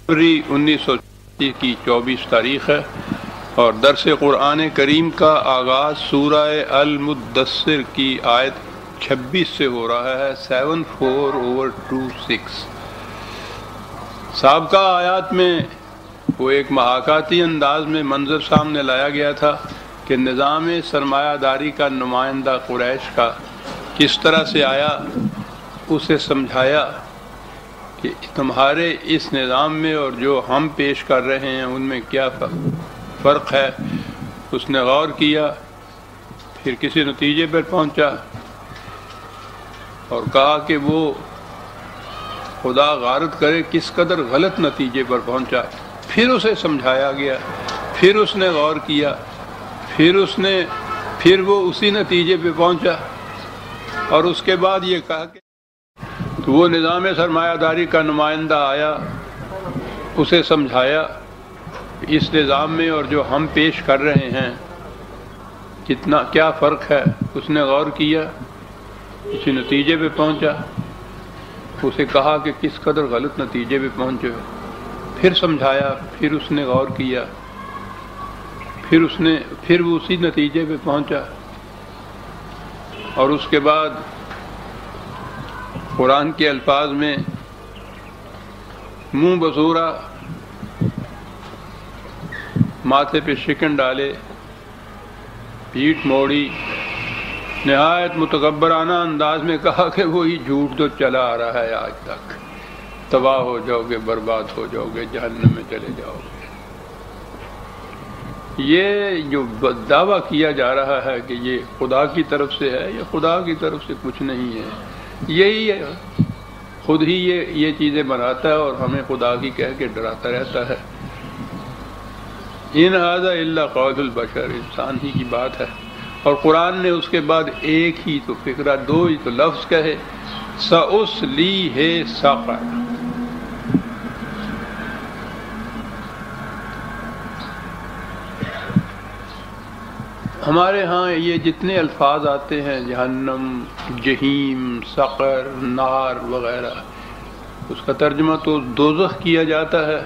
فروری 1980 کی 24 تاریخ ہے اور درس قرآن کریم کا آغاز سورہ المدثر کی آیت 26 سے ہو رہا ہے 74/26۔ سابقہ آیات میں وہ ایک محاکاتی انداز میں منظر سامنے لایا گیا تھا کہ نظام سرمایہ داری کا نمائندہ قریش کا کس طرح سے آیا، اسے سمجھایا کہ تمہارے اس نظام میں اور جو ہم پیش کر رہے ہیں ان میں کیا فرق ہے۔ اس نے غور کیا، پھر کسی نتیجے پر پہنچا اور کہا کہ وہ خدا غارت کرے کس قدر غلط نتیجے پر پہنچا۔ پھر اسے سمجھایا گیا، پھر اس نے غور کیا، پھر وہ اسی نتیجے پہ پہنچا اور اس کے بعد یہ کہا کہ تو وہ نظام سرمایہ داری کا نمائندہ آیا، اسے سمجھایا اس نظام میں اور جو ہم پیش کر رہے ہیں کیا فرق ہے۔ اس نے غور کیا، اسی نتیجے پہ پہنچا، اسے کہا کہ کس قدر غلط نتیجے پہ پہنچے، پھر سمجھایا، پھر اس نے غور کیا، پھر وہ اسی نتیجے پہ پہنچا اور اس کے بعد قرآن کے الفاظ میں منہ بسورا، ماتھے پہ شکن ڈالے، پیٹھ موڑی، نہایت متکبرانہ انداز میں کہا کہ وہی جھوٹ تو چلا آ رہا ہے آج تک، تباہ ہو جاؤ گے، برباد ہو جاؤ گے، جہنم میں چلے جاؤ گے۔ یہ جو دعویٰ کیا جا رہا ہے کہ یہ خدا کی طرف سے ہے، یہ خدا کی طرف سے کچھ نہیں ہے، یہی ہے، خود ہی یہ چیزیں بناتا ہے اور ہمیں خدا کی کہہ کے ڈراتا رہتا ہے۔ ان ھذا الا قول البشر، انسان ہی کی بات ہے۔ اور قرآن نے اس کے بعد ایک ہی تو فکرہ، دو ہی تو لفظ کہے، سأصلیہ سقر۔ ہمارے ہاں یہ جتنے الفاظ آتے ہیں، جہنم، جہیم، سقر، نار وغیرہ، اس کا ترجمہ تو دوزخ کیا جاتا ہے،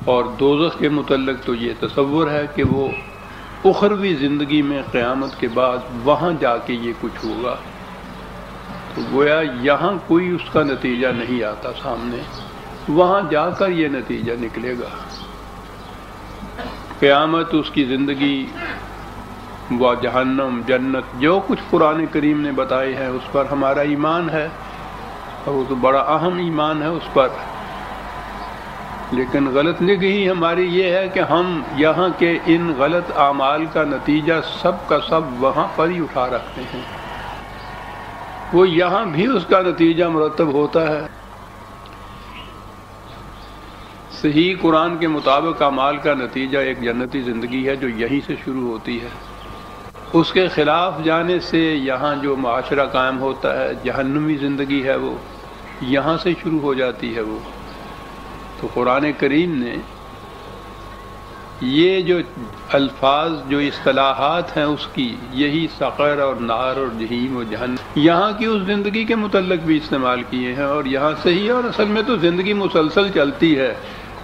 اور دوزخ کے متعلق تو یہ تصور ہے کہ وہ اخروی زندگی میں قیامت کے بعد وہاں جا کے یہ کچھ ہوگا، تو گویا یہاں کوئی اس کا نتیجہ نہیں آتا سامنے، وہاں جا کر یہ نتیجہ نکلے گا۔ قیامت، اس کی زندگی، وہ جہنم، جنت، جو کچھ قرآن کریم نے بتائے ہیں اس پر ہمارا ایمان ہے، اور وہ تو بڑا اہم ایمان ہے اس پر۔ لیکن غلط نگہی ہماری یہ ہے کہ ہم یہاں کے ان غلط اعمال کا نتیجہ سب کا سب وہاں پر ہی اٹھا رکھتے ہیں، وہ یہاں بھی اس کا نتیجہ مرتب ہوتا ہے۔ صحیح قرآن کے مطابق اعمال کا نتیجہ ایک جنتی زندگی ہے جو یہیں سے شروع ہوتی ہے، اس کے خلاف جانے سے یہاں جو معاشرہ قائم ہوتا ہے، جہنمی زندگی ہے، وہ یہاں سے شروع ہو جاتی ہے وہ۔ تو قرآن کریم نے یہ جو الفاظ، جو اصطلاحات ہیں اس کی، یہی سقر اور نار اور جہیم اور جہنم، یہاں کی اس زندگی کے متعلق بھی استعمال کیے ہیں، اور یہاں سے ہی، اور اصل میں تو زندگی مسلسل چلتی ہے،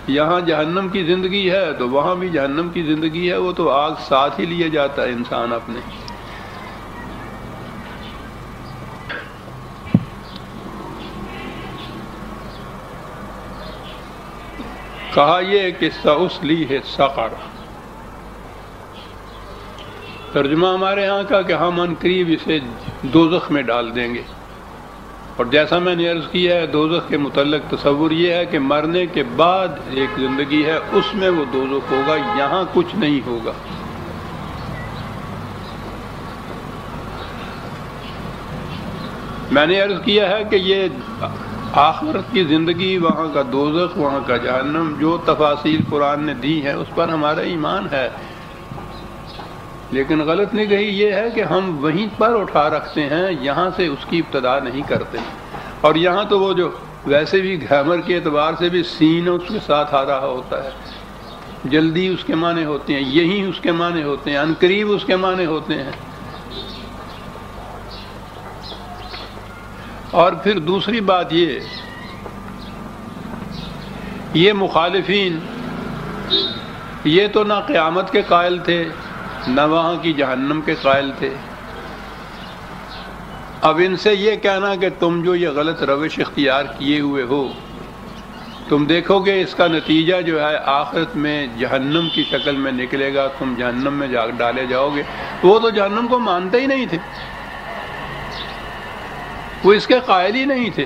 یہاں جہنم کی زندگی ہے تو وہاں بھی جہنم کی زندگی ہے، وہ تو آگ ساتھ ہی لیے جاتا ہے انسان اپنے۔ کہا یہ کہ سأصلیہ سقر، ترجمہ ہمارے ہاں کا کہ ہم عنقریب اسے دوزخ میں ڈال دیں گے۔ اور جیسا میں نے عرض کیا ہے، دوزخ کے متعلق تصور یہ ہے کہ مرنے کے بعد ایک زندگی ہے، اس میں وہ دوزخ ہوگا، یہاں کچھ نہیں ہوگا۔ میں نے عرض کیا ہے کہ یہ آخرت کی زندگی، وہاں کا دوزخ، وہاں کا جہنم، جو تفاصیل قرآن نے دی ہیں اس پر ہمارا ایمان ہے، لیکن غلط نگہی یہ ہے کہ ہم وہیں پر اٹھا رکھتے ہیں، یہاں سے اس کی ابتدا نہیں کرتے۔ اور یہاں تو وہ جو ویسے بھی گرامر کے اعتبار سے بھی سین اس کے ساتھ آ رہا ہوتا ہے، جلدی اس کے معنی ہوتے ہیں، یہیں اس کے معنی ہوتے ہیں، عنقریب اس کے معنی ہوتے ہیں۔ اور پھر دوسری بات یہ یہ مخالفین یہ تو نہ قیامت کے قائل تھے نہ وہاں کی جہنم کے قائل تھے. اب ان سے یہ کہنا کہ تم جو یہ غلط روش اختیار کیے ہوئے ہو تم دیکھو گے اس کا نتیجہ جو ہے آخرت میں جہنم کی شکل میں نکلے گا، تم جہنم میں ڈالے جاؤ گے. وہ تو جہنم کو مانتے ہی نہیں تھے، وہ اس کے قائل ہی نہیں تھے.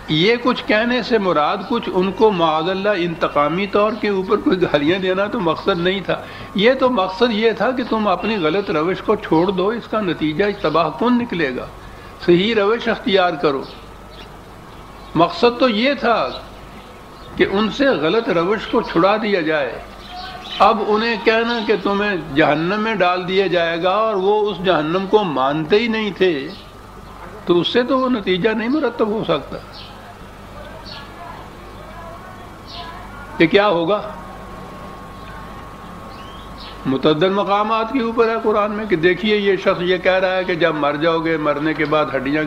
یہ کچھ کہنے سے مراد کچھ ان کو معاذ اللہ انتقامی طور کے اوپر کوئی گالیاں دینا تو مقصد نہیں تھا. یہ تو مقصد یہ تھا کہ تم اپنی غلط روش کو چھوڑ دو، اس کا نتیجہ تباہ کن نکلے گا، صحیح روش اختیار کرو. مقصد تو یہ تھا کہ ان سے غلط روش کو چھڑا دیا جائے. اب انہیں کہنا کہ تمہیں جہنم میں ڈال دیا جائے گا اور وہ اس جہنم کو مانتے ہی نہیں تھے، تو اس سے تو وہ نتیجہ نہیں مرتب ہو سکتا. کہ کیا ہوگا؟ متعدد مقامات کے اوپر ہے قرآن میں کہ دیکھیے یہ شخص یہ کہہ رہا ہے کہ جب مر جاؤ گے، مرنے کے بعد ہڈیاں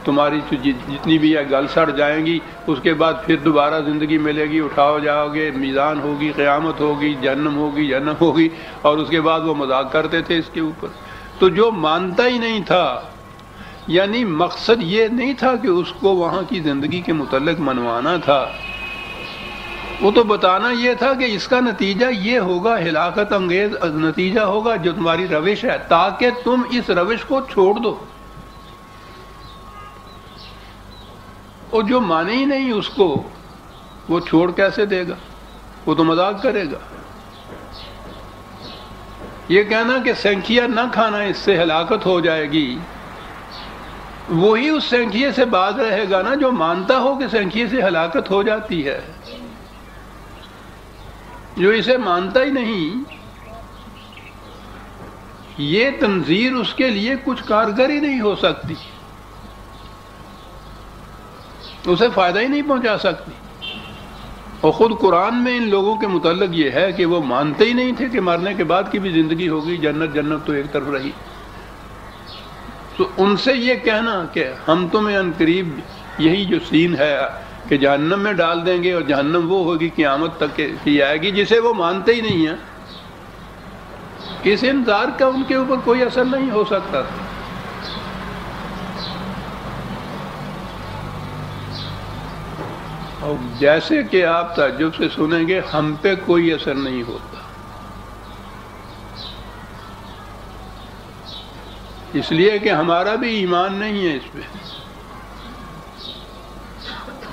تمہاری جتنی بھی ہے گل سڑ جائیں گی، اس کے بعد پھر دوبارہ زندگی ملے گی، اٹھاؤ جاؤ گے، میزان ہوگی، قیامت ہوگی، جہنم ہوگی، جنم ہوگی. اور اس کے بعد وہ مذاق کرتے تھے اس کے اوپر. تو جو مانتا ہی نہیں تھا، یعنی مقصد یہ نہیں تھا کہ اس کو وہاں کی زندگی کے متعلق منوانا تھا، وہ تو بتانا یہ تھا کہ اس کا نتیجہ یہ ہوگا، ہلاکت انگیز نتیجہ ہوگا جو تمہاری روش ہے، تاکہ تم اس روش کو چھوڑ دو. اور جو مانے ہی نہیں اس کو، وہ چھوڑ کیسے دے گا؟ وہ تو مذاق کرے گا. یہ کہنا کہ سینکھیا نہ کھانا اس سے ہلاکت ہو جائے گی، وہی اس سینکھیے سے باز رہے گا نا جو مانتا ہو کہ سینکھیے سے ہلاکت ہو جاتی ہے. جو اسے مانتا ہی نہیں، یہ تنذیر اس کے لیے کچھ کارگر ہی نہیں ہو سکتی، اسے فائدہ ہی نہیں پہنچا سکتی. اور خود قرآن میں ان لوگوں کے متعلق یہ ہے کہ وہ مانتے ہی نہیں تھے کہ مرنے کے بعد کی بھی زندگی ہوگی، جنت تو ایک طرف رہی. تو ان سے یہ کہنا کہ ہم تمہیں ان قریب یہی جو سین ہے کہ جہنم میں ڈال دیں گے، اور جہنم وہ ہوگی قیامت تک کی آئے گی، جسے وہ مانتے ہی نہیں ہیں، اس انذار کا ان کے اوپر کوئی اثر نہیں ہو سکتا تھا. اور جیسے کہ آپ تعجب سے سنیں گے، ہم پہ کوئی اثر نہیں ہوتا، اس لیے کہ ہمارا بھی ایمان نہیں ہے اس پہ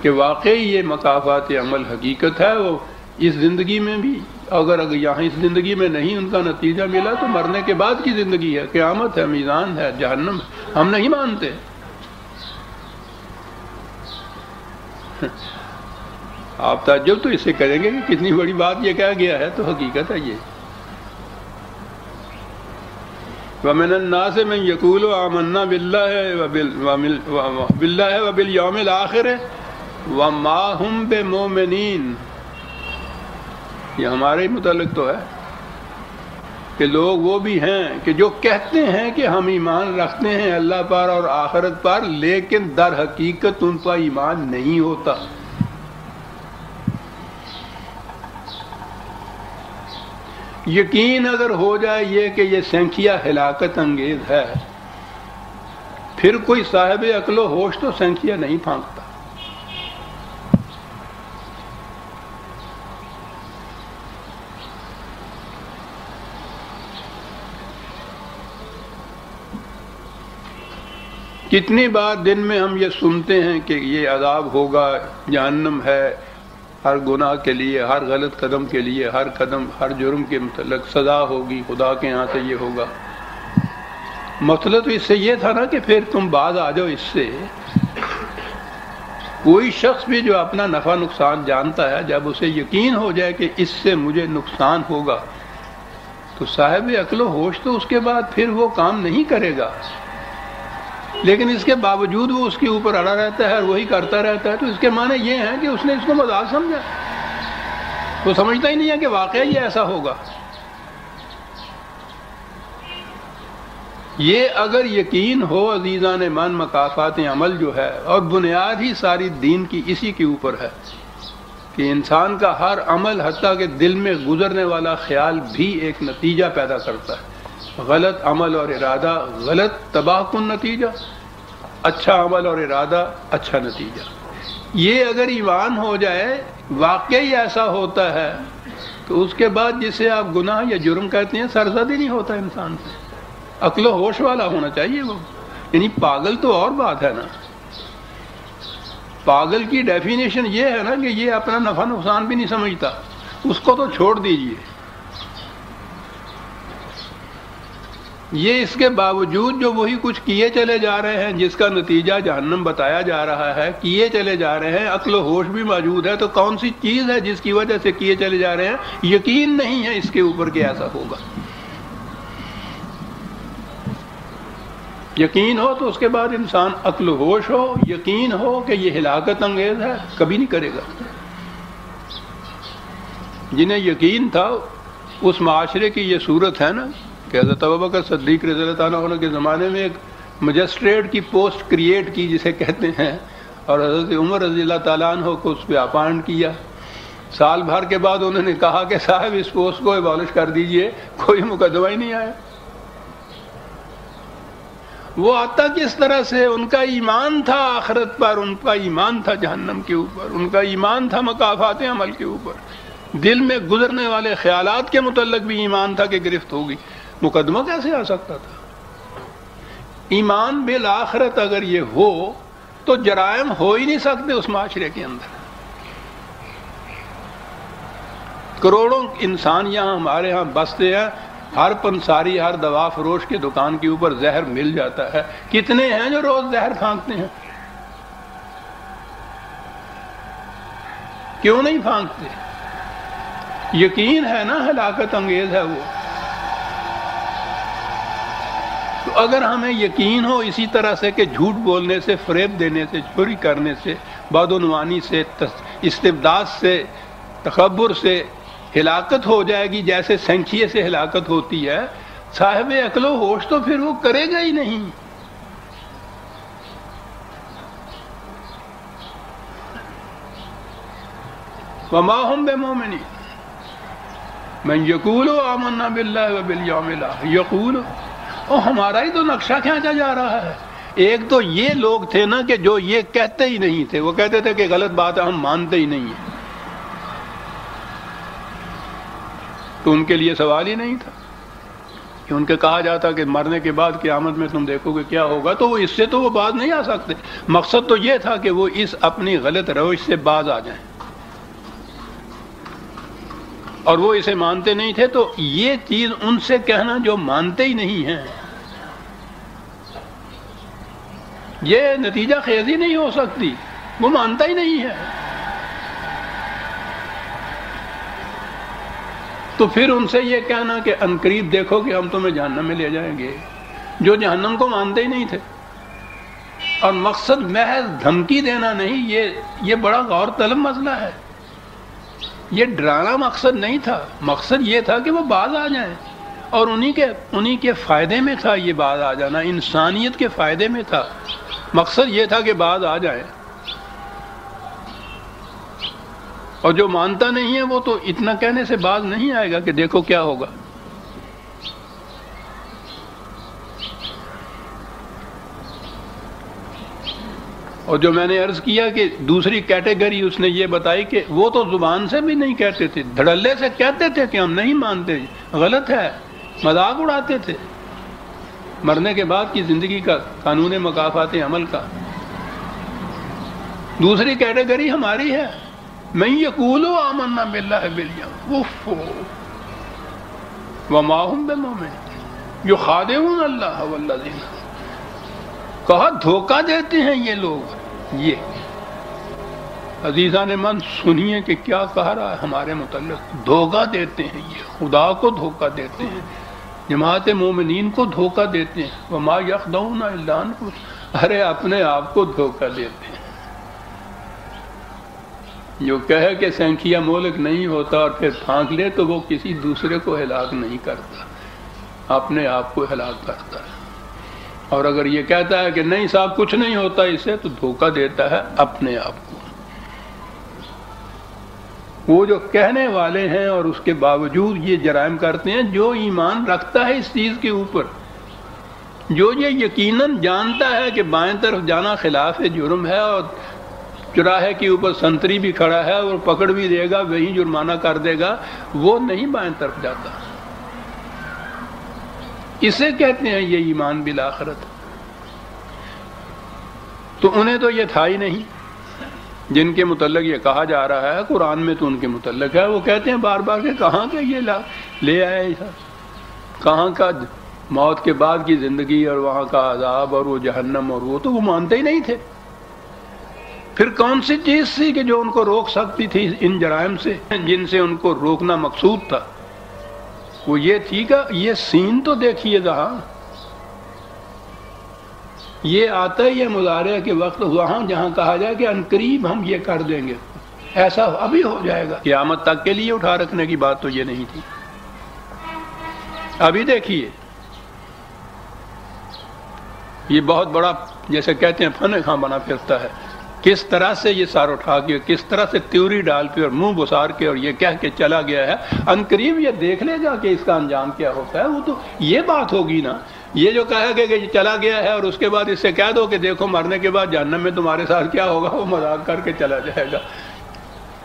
کہ واقعی یہ مکافات عمل حقیقت ہے. وہ اس زندگی میں بھی، اگر یہاں اس زندگی میں نہیں ان کا نتیجہ ملا تو مرنے کے بعد کی زندگی ہے، قیامت ہے، میزان ہے، جہنم ہے. ہم نہیں مانتے. آپ تعجب تو اس سے کریں گے کہ کتنی بڑی بات یہ کہا گیا ہے، تو حقیقت ہے یہ. وَمِنَ النَّاسِ مَن يَقُولُ آمَنَّا بِاللَّهِ وَبِالْيَوْمِ الْآخِرِ وَمَا هُمْ بِمُؤْمِنِينَ. یہ ہمارے متعلق تو ہے کہ لوگ وہ بھی ہیں کہ جو کہتے ہیں کہ ہم ایمان رکھتے ہیں اللہ پر اور آخرت پر، لیکن در حقیقت ان کا ایمان نہیں ہوتا. یقین اگر ہو جائے یہ کہ یہ سینکھیا ہلاکت انگیز ہے، پھر کوئی صاحب عقل و ہوش تو سینکھیا نہیں پھانکتا. کتنی بار دن میں ہم یہ سنتے ہیں کہ یہ عذاب ہوگا، جہنم ہے، ہر گناہ کے لیے، ہر غلط قدم کے لیے، ہر قدم، ہر جرم کے متعلق سزا ہوگی، خدا کے ہاں سے یہ ہوگا. مسئلہ تو اس سے یہ تھا نا کہ پھر تم باز آ جاؤ اس سے. کوئی شخص بھی جو اپنا نفع نقصان جانتا ہے، جب اسے یقین ہو جائے کہ اس سے مجھے نقصان ہوگا، تو صاحب عقل و ہوش تو اس کے بعد پھر وہ کام نہیں کرے گا. لیکن اس کے باوجود وہ اس کے اوپر اڑا رہتا ہے اور وہی کرتا رہتا ہے. تو اس کے معنی یہ ہیں کہ اس نے اس کو مذاق سمجھا، وہ سمجھتا ہی نہیں ہے کہ واقعی یہ ایسا ہوگا. یہ اگر یقین ہو عزیزان من مکافات عمل جو ہے، اور بنیاد ہی ساری دین کی اسی کے اوپر ہے کہ انسان کا ہر عمل حتیٰ کہ دل میں گزرنے والا خیال بھی ایک نتیجہ پیدا کرتا ہے۔ غلط عمل اور ارادہ غلط تباہ کن نتیجہ، اچھا عمل اور ارادہ اچھا نتیجہ۔ یہ اگر ایمان ہو جائے واقعی ایسا ہوتا ہے تو اس کے بعد جسے آپ گناہ یا جرم کہتے ہیں سرزد ہی نہیں ہوتا انسان سے۔ عقل و ہوش والا ہونا چاہیے وہ، یعنی پاگل تو اور بات ہے نا، پاگل کی ڈیفینیشن یہ ہے نا کہ یہ اپنا نفع نقصان بھی نہیں سمجھتا، اس کو تو چھوڑ دیجئے۔ یہ اس کے باوجود جو وہی کچھ کیے چلے جا رہے ہیں جس کا نتیجہ جہنم بتایا جا رہا ہے، کیے چلے جا رہے ہیں، عقل و ہوش بھی موجود ہے، تو کون سی چیز ہے جس کی وجہ سے کیے چلے جا رہے ہیں؟ یقین نہیں ہے اس کے اوپر کہ ایسا ہوگا۔ یقین ہو تو اس کے بعد انسان عقل و ہوش ہو، یقین ہو کہ یہ ہلاکت انگیز ہے، کبھی نہیں کرے گا۔ جنہیں یقین تھا اس معاشرے کی یہ صورت ہے نا کہ حضرت ابوبکر صدیق رضی اللہ عنہ کے زمانے میں ایک مجسٹریٹ کی پوسٹ کریٹ کی جسے کہتے ہیں، اور حضرت عمر رضی اللہ تعالیٰ عنہ کو اس پہ اپائنٹ کیا۔ سال بھر کے بعد انہوں نے کہا کہ صاحب اس پوسٹ کو ایبالش کر دیجئے، کوئی مقدمہ ہی نہیں آیا۔ وہ آتا کس طرح سے؟ ان کا ایمان تھا آخرت پر، ان کا ایمان تھا جہنم کے اوپر، ان کا ایمان تھا مکافات عمل کے اوپر، دل میں گزرنے والے خیالات کے متعلق بھی ایمان تھا کہ گرفت ہوگی۔ مقدمہ کیسے آ سکتا تھا؟ ایمان بالآخرت اگر یہ ہو تو جرائم ہو ہی نہیں سکتے اس معاشرے کے اندر۔ کروڑوں انسان یہاں ہمارے ہاں بستے ہیں، ہر پنساری ہر دوا فروش کے دکان کے اوپر زہر مل جاتا ہے، کتنے ہیں جو روز زہر پھینکتے ہیں؟ کیوں نہیں پھینکتے؟ یقین ہے نا ہلاکت انگیز ہے وہ۔ تو اگر ہمیں یقین ہو اسی طرح سے کہ جھوٹ بولنے سے، فریب دینے سے، چوری کرنے سے، بدعنوانی سے، استبداد سے، تکبر سے ہلاکت ہو جائے گی جیسے سنکھیے سے ہلاکت ہوتی ہے، صاحب عقل و ہوش تو پھر وہ کرے گا ہی نہیں۔ وما هم بمؤمنین من یقول آمنا باللہ وبالیوم الآخر یقول، اور ہمارا ہی تو نقشہ کھینچا جا رہا ہے۔ ایک تو یہ لوگ تھے نا کہ جو یہ کہتے ہی نہیں تھے، وہ کہتے تھے کہ غلط بات ہے، ہم مانتے ہی نہیں ہیں، تو ان کے لیے سوال ہی نہیں تھا کہ ان کے کہا جاتا کہ مرنے کے بعد قیامت میں تم دیکھو گے کیا ہوگا، تو وہ اس سے تو وہ باز نہیں آ سکتے۔ مقصد تو یہ تھا کہ وہ اس اپنی غلط روش سے باز آ جائیں، اور وہ اسے مانتے نہیں تھے۔ تو یہ چیز ان سے کہنا جو مانتے ہی نہیں ہیں، یہ نتیجہ خیزی نہیں ہو سکتی، وہ مانتا ہی نہیں ہے۔ تو پھر ان سے یہ کہنا کہ عنقریب دیکھو کہ ہم تمہیں جہنم میں لے جائیں گے، جو جہنم کو مانتے ہی نہیں تھے۔ اور مقصد محض دھمکی دینا نہیں، یہ بڑا غور طلب مسئلہ ہے۔ یہ ڈرانا مقصد نہیں تھا، مقصد یہ تھا کہ وہ باز آ جائیں، اور انہی کے فائدے میں تھا یہ باز آ جانا، انسانیت کے فائدے میں تھا۔ مقصد یہ تھا کہ باز آ جائیں، اور جو مانتا نہیں ہے وہ تو اتنا کہنے سے باز نہیں آئے گا کہ دیکھو کیا ہوگا۔ اور جو میں نے عرض کیا کہ دوسری کیٹیگری اس نے یہ بتائی کہ وہ تو زبان سے بھی نہیں کہتے تھے، دھڑلے سے کہتے تھے کہ ہم نہیں مانتے، غلط ہے، مذاق اڑاتے تھے مرنے کے بعد کی زندگی کا، قانون مکافات عمل کا۔ دوسری کیٹیگری ہماری ہے، من یقول آمنا باللہ والیوم وما هم بمؤمنین یخادعون اللہ والذین، کہا دھوکہ دیتے ہیں یہ لوگ۔ یہ عزیزان من سنیے کہ کیا کہہ رہا ہے ہمارے متعلق، دھوکہ دیتے ہیں، یہ خدا کو دھوکہ دیتے ہیں، جماعت مومنین کو دھوکہ دیتے ہیں۔ وما یخدعون الا انفسهم، ارے اپنے آپ کو دھوکہ دیتے ہیں۔ جو کہے کہ سینکھیا مولک نہیں ہوتا اور پھر پھانک لے تو وہ کسی دوسرے کو ہلاک نہیں کرتا، اپنے آپ کو ہلاک کرتا ہے۔ اور اگر یہ کہتا ہے کہ نہیں صاحب کچھ نہیں ہوتا اس سے، تو دھوکہ دیتا ہے اپنے آپ کو۔ وہ جو کہنے والے ہیں اور اس کے باوجود یہ جرائم کرتے ہیں، جو ایمان رکھتا ہے اس چیز کے اوپر، جو یہ یقیناً جانتا ہے کہ بائیں طرف جانا خلاف جرم ہے اور چوراہے کے اوپر سنتری بھی کھڑا ہے اور پکڑ بھی دے گا، وہیں جرمانہ کر دے گا، وہ نہیں بائیں طرف جاتا۔ اسے کہتے ہیں یہ ایمان بالآخرت۔ تو انہیں تو یہ تھا ہی نہیں، جن کے متعلق یہ کہا جا رہا ہے قرآن میں تو ان کے متعلق ہے، وہ کہتے ہیں بار بار کہ کہاں کے یہ لے آئے ایسا، کہاں کا موت کے بعد کی زندگی اور وہاں کا عذاب اور وہ جہنم، اور وہ تو وہ مانتے ہی نہیں تھے۔ پھر کون سی چیز تھی کہ جو ان کو روک سکتی تھی ان جرائم سے، جن سے ان کو روکنا مقصود تھا؟ وہ یہ تھی کہ یہ سین تو دیکھیے جہاں یہ آتا ہی ہے مضارع کے وقت، وہاں جہاں کہا جائے کہ عنقریب ہم یہ کر دیں گے، ایسا ابھی ہو جائے گا، قیامت تک کے لیے اٹھا رکھنے کی بات تو یہ نہیں تھی۔ ابھی دیکھیے یہ بہت بڑا جیسے کہتے ہیں فن خاں بنا پھرتا ہے، کس طرح سے یہ سار اٹھا کے، کس طرح سے تیوری ڈال کے اور منہ بسار کے اور یہ کہہ کے چلا گیا ہے، عنقریب یہ دیکھ لے گا کہ اس کا انجام کیا ہوتا ہے۔ وہ تو یہ بات ہوگی نا، یہ جو کہا کہ یہ چلا گیا ہے اور اس کے بعد اس سے کہہ دو کہ دیکھو مرنے کے بعد جہنم میں تمہارے ساتھ کیا ہوگا، وہ مذاق کر کے چلا جائے گا۔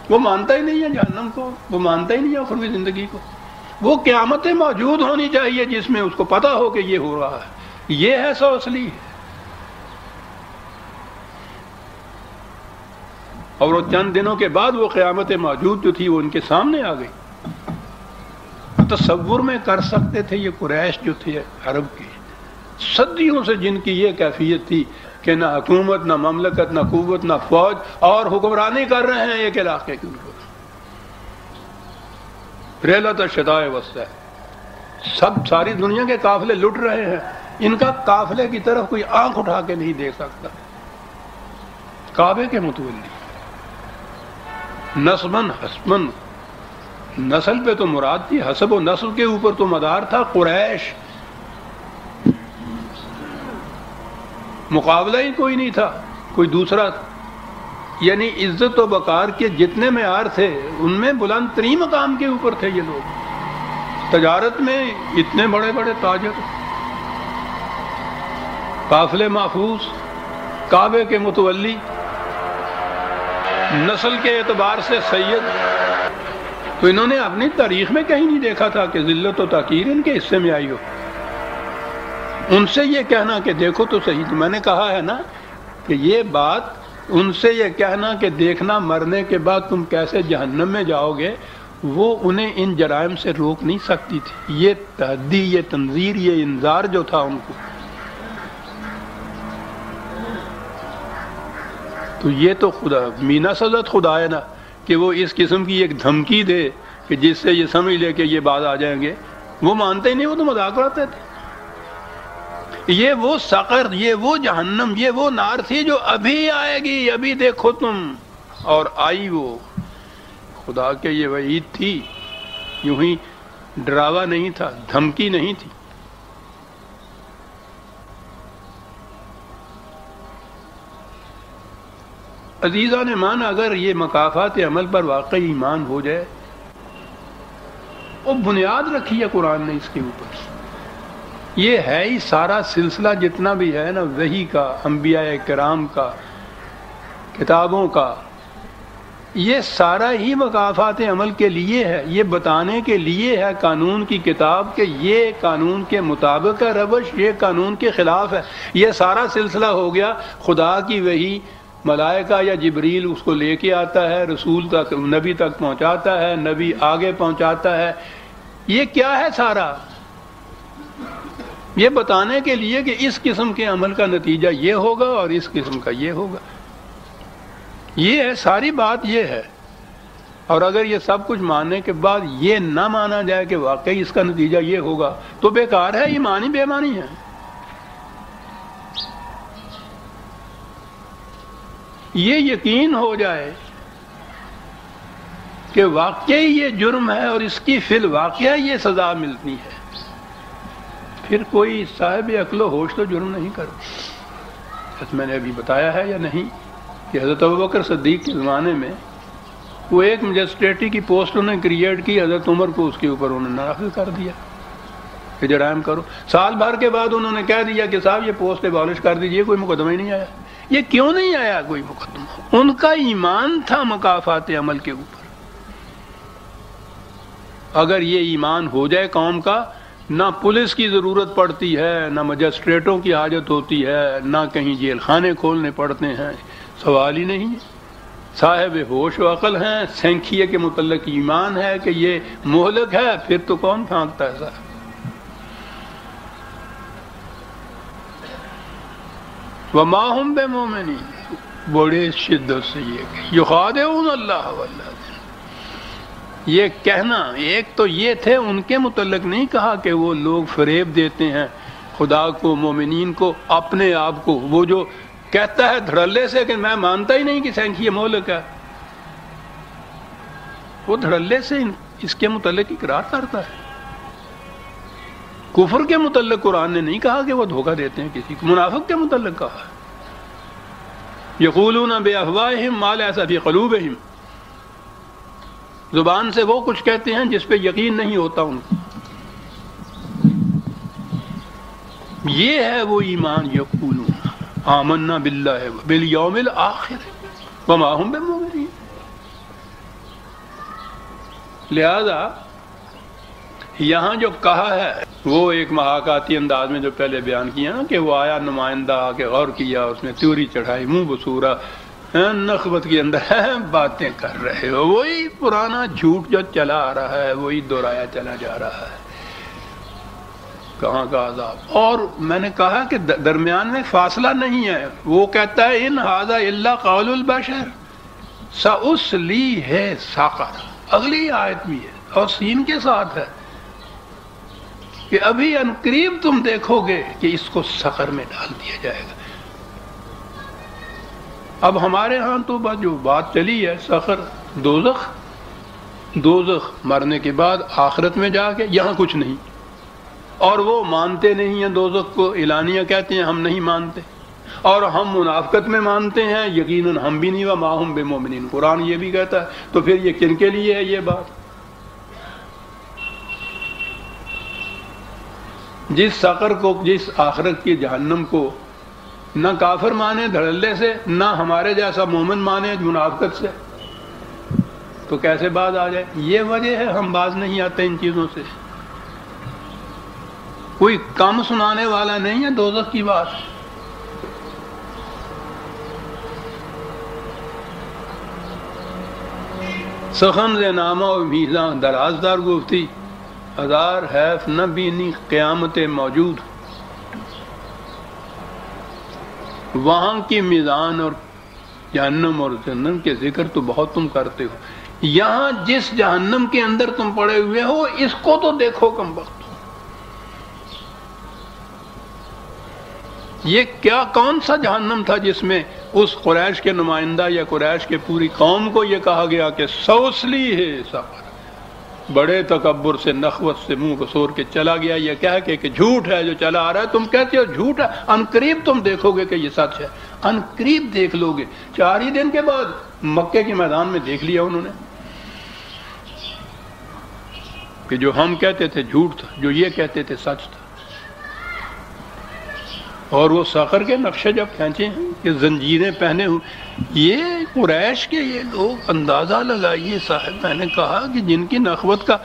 وہ مانتا ہی نہیں ہے جہنم کو، وہ مانتا ہی نہیں ہے اخروی زندگی کو۔ وہ قیامتیں موجود ہونی چاہیے جس میں اس کو پتا ہو کہ یہ ہو رہا ہے، یہ ہے سو اصلی۔ اور وہ چند دنوں کے بعد وہ قیامت موجود جو تھی وہ ان کے سامنے آ گئی۔ تصور میں کر سکتے تھے یہ قریش جو تھے عرب کے، صدیوں سے جن کی یہ کیفیت تھی کہ نہ حکومت، نہ مملکت، نہ قوت، نہ فوج، اور حکمرانی کر رہے ہیں ایک علاقے کے اوپر، ریلت الشتاء والصیف، ساری دنیا کے قافلے لٹ رہے ہیں، ان کا قافلے کی طرف کوئی آنکھ اٹھا کے نہیں دیکھ سکتا۔ کعبے کے متولی، نسباً حسباً، نسل پہ تو مراد تھی، حسب و نسل کے اوپر تو مدار تھا۔ قریش مقابلہ ہی کوئی نہیں تھا، کوئی دوسرا، یعنی عزت و وقار کے جتنے معیار تھے ان میں بلند ترین مقام کے اوپر تھے یہ لوگ۔ تجارت میں اتنے بڑے بڑے تاجر، قافلے محفوظ، کعبے کے متولی، نسل کے اعتبار سے سید، تو انہوں نے اپنی تاریخ میں کہیں نہیں دیکھا تھا کہ ذلت و تحقیر ان کے حصے میں آئی ہو۔ ان سے یہ کہنا کہ دیکھو تو صحیح، تو میں نے کہا ہے نا کہ یہ بات ان سے یہ کہنا کہ دیکھنا مرنے کے بعد تم کیسے جہنم میں جاؤ گے، وہ انہیں ان جرائم سے روک نہیں سکتی تھی۔ یہ تحدی، یہ تنذیر، یہ انذار جو تھا ان کو، تو یہ تو خدا مینا سزت خدا ہے نا کہ وہ اس قسم کی ایک دھمکی دے کہ جس سے یہ سمجھ لے کہ یہ بعد آ جائیں گے۔ وہ مانتے ہی نہیں، وہ تو مذاق اڑاتے تھے۔ یہ وہ سقر، یہ وہ جہنم، یہ وہ نار تھی جو ابھی آئے گی، ابھی دیکھو تم، اور آئی۔ وہ خدا کے یہ وعید تھی، یوں ہی ڈراوا نہیں تھا، دھمکی نہیں تھی۔ عزیزان ایمان، اگر یہ مکافات عمل پر واقعی ایمان ہو جائے، وہ بنیاد رکھی ہے قرآن نے اس کے اوپر۔ یہ ہے ہی سارا سلسلہ جتنا بھی ہے نا، وحی کا، انبیاء کرام کا، کتابوں کا، یہ سارا ہی مکافات عمل کے لیے ہے، یہ بتانے کے لیے ہے قانون کی کتاب کہ یہ قانون کے مطابق ہے روش، یہ قانون کے خلاف ہے۔ یہ سارا سلسلہ ہو گیا خدا کی وحی، ملائکہ یا جبریل اس کو لے کے آتا ہے، رسول تک، نبی تک پہنچاتا ہے، نبی آگے پہنچاتا ہے۔ یہ کیا ہے سارا؟ یہ بتانے کے لیے کہ اس قسم کے عمل کا نتیجہ یہ ہوگا اور اس قسم کا یہ ہوگا۔ یہ ہے ساری بات، یہ ہے۔ اور اگر یہ سب کچھ ماننے کے بعد یہ نہ مانا جائے کہ واقعی اس کا نتیجہ یہ ہوگا، تو بیکار ہے، ایمان ہی بے ایمانی ہے۔ یہ یقین ہو جائے کہ واقعی یہ جرم ہے اور اس کی فی الواقعہ یہ سزا ملنی ہے، پھر کوئی صاحب عقل و ہوش تو جرم نہیں کرتا. میں نے ابھی بتایا ہے یا نہیں کہ حضرت ابوبکر صدیق کے زمانے میں وہ ایک مجسٹریٹی کی پوسٹ انہوں نے کریٹ کی، حضرت عمر کو اس کے اوپر انہوں نے نافذ کر دیا کہ جرائم کرو. سال بھر کے بعد انہوں نے کہہ دیا کہ صاحب یہ پوسٹ ایبالش کر دیجئے، کوئی مقدمہ ہی نہیں آیا. یہ کیوں نہیں آیا کوئی مقدمہ؟ ان کا ایمان تھا مکافات عمل کے اوپر. اگر یہ ایمان ہو جائے قوم کا، نہ پولیس کی ضرورت پڑتی ہے، نہ مجسٹریٹوں کی حاجت ہوتی ہے، نہ کہیں جیل خانے کھولنے پڑتے ہیں، سوال ہی نہیں ہے. صاحب ہوش و عقل ہیں، سینکھیے کے متعلق ایمان ہے کہ یہ مہلک ہے، پھر تو کون پھانکتا ہے صاحب. وما هم بمؤمنین، بڑے شدت سے یہ یخادعون اللہ واللہ. یہ کہنا ایک تو یہ تھے، ان کے متعلق نہیں کہا کہ وہ لوگ فریب دیتے ہیں خدا کو، مومنین کو، اپنے آپ کو. وہ جو کہتا ہے دھڑلے سے کہ میں مانتا ہی نہیں کہ سینکھی مہلک ہے، وہ دھڑلے سے اس کے متعلق اقرار کرتا ہے. کفر کے متعلق قرآن نے نہیں کہا کہ وہ دھوکہ دیتے ہیں کسی کو، منافق کے متعلق کہا ہے. یقولون بافواہہم ما لیس فی قلوبہم، زبان سے وہ کچھ کہتے ہیں جس پہ یقین نہیں ہوتا ان کو. یہ ہے وہ ایمان. یقولون آمنا باللہ بالیوم الآخر وما ہم بمؤمنین. لہذا یہاں جو کہا ہے وہ ایک محاکاتی انداز میں جو پہلے بیان کیا نا کہ وہ آیا نمائندہ آ کے غور کیا، اس نے تیوری چڑھائی، منہ بصورہ نخبت کے اندر باتیں کر رہے ہو. وہی پرانا جھوٹ جو چلا آ رہا ہے وہی دہرایا چلا جا رہا ہے. کہاں کا عذاب. اور میں نے کہا کہ درمیان میں فاصلہ نہیں ہے. وہ کہتا ہے ان ھذا الا قول البشر سأصلیہ سقر. اگلی آیت بھی ہے اور سین کے ساتھ ہے کہ ابھی انقریب تم دیکھو گے کہ اس کو سقر میں ڈال دیا جائے گا. اب ہمارے ہاں تو جو بات چلی ہے سقر، دوزخ، دوزخ مرنے کے بعد آخرت میں جا کے، یہاں کچھ نہیں. اور وہ مانتے نہیں ہیں دوزخ کو، اعلانیہ کہتے ہیں ہم نہیں مانتے. اور ہم منافقت میں مانتے ہیں، یقیناً ہم بھی نہیں. وما ہم بمؤمنین، قرآن یہ بھی کہتا ہے. تو پھر یہ کن کے لیے ہے یہ بات؟ جس سقر کو، جس آخرت کی جہنم کو نہ کافر مانے دھڑلے سے، نہ ہمارے جیسا مومن مانے منافقت سے، تو کیسے باز آ جائے؟ یہ وجہ ہے ہم باز نہیں آتے ان چیزوں سے. کوئی کم سنانے والا نہیں ہے دوزخ کی بات. سخن ز نامہ و میزاں درازدار گفتی، ہزار حیف نہ بینی قیامت موجود. وہاں کی میزان اور جہنم اور جنت کے ذکر تو بہت تم کرتے ہو، یہاں جس جہنم کے اندر تم پڑے ہوئے ہو اس کو تو دیکھو کم وقت. یہ کیا کون سا جہنم تھا جس میں اس قریش کے نمائندہ یا قریش کے پوری قوم کو یہ کہا گیا کہ سوسلی ہے سفر. بڑے تکبر سے، نخوت سے منہ بسور کے چلا گیا یہ کہہ کے کہ جھوٹ ہے جو چلا آ رہا ہے. تم کہتے ہو جھوٹ ہے، انقریب تم دیکھو گے کہ یہ سچ ہے. انقریب دیکھ لو گے. 4 ہی دن کے بعد مکے کے میدان میں دیکھ لیا انہوں نے کہ جو ہم کہتے تھے جھوٹ تھا، جو یہ کہتے تھے سچ تھا. اور وہ سقر کے نقشے جب کھینچے ہیں کہ زنجیریں پہنے ہوئے، یہ قریش کے یہ لوگ اندازہ لگائیے صاحب. میں نے کہا کہ جن کی نخوت کا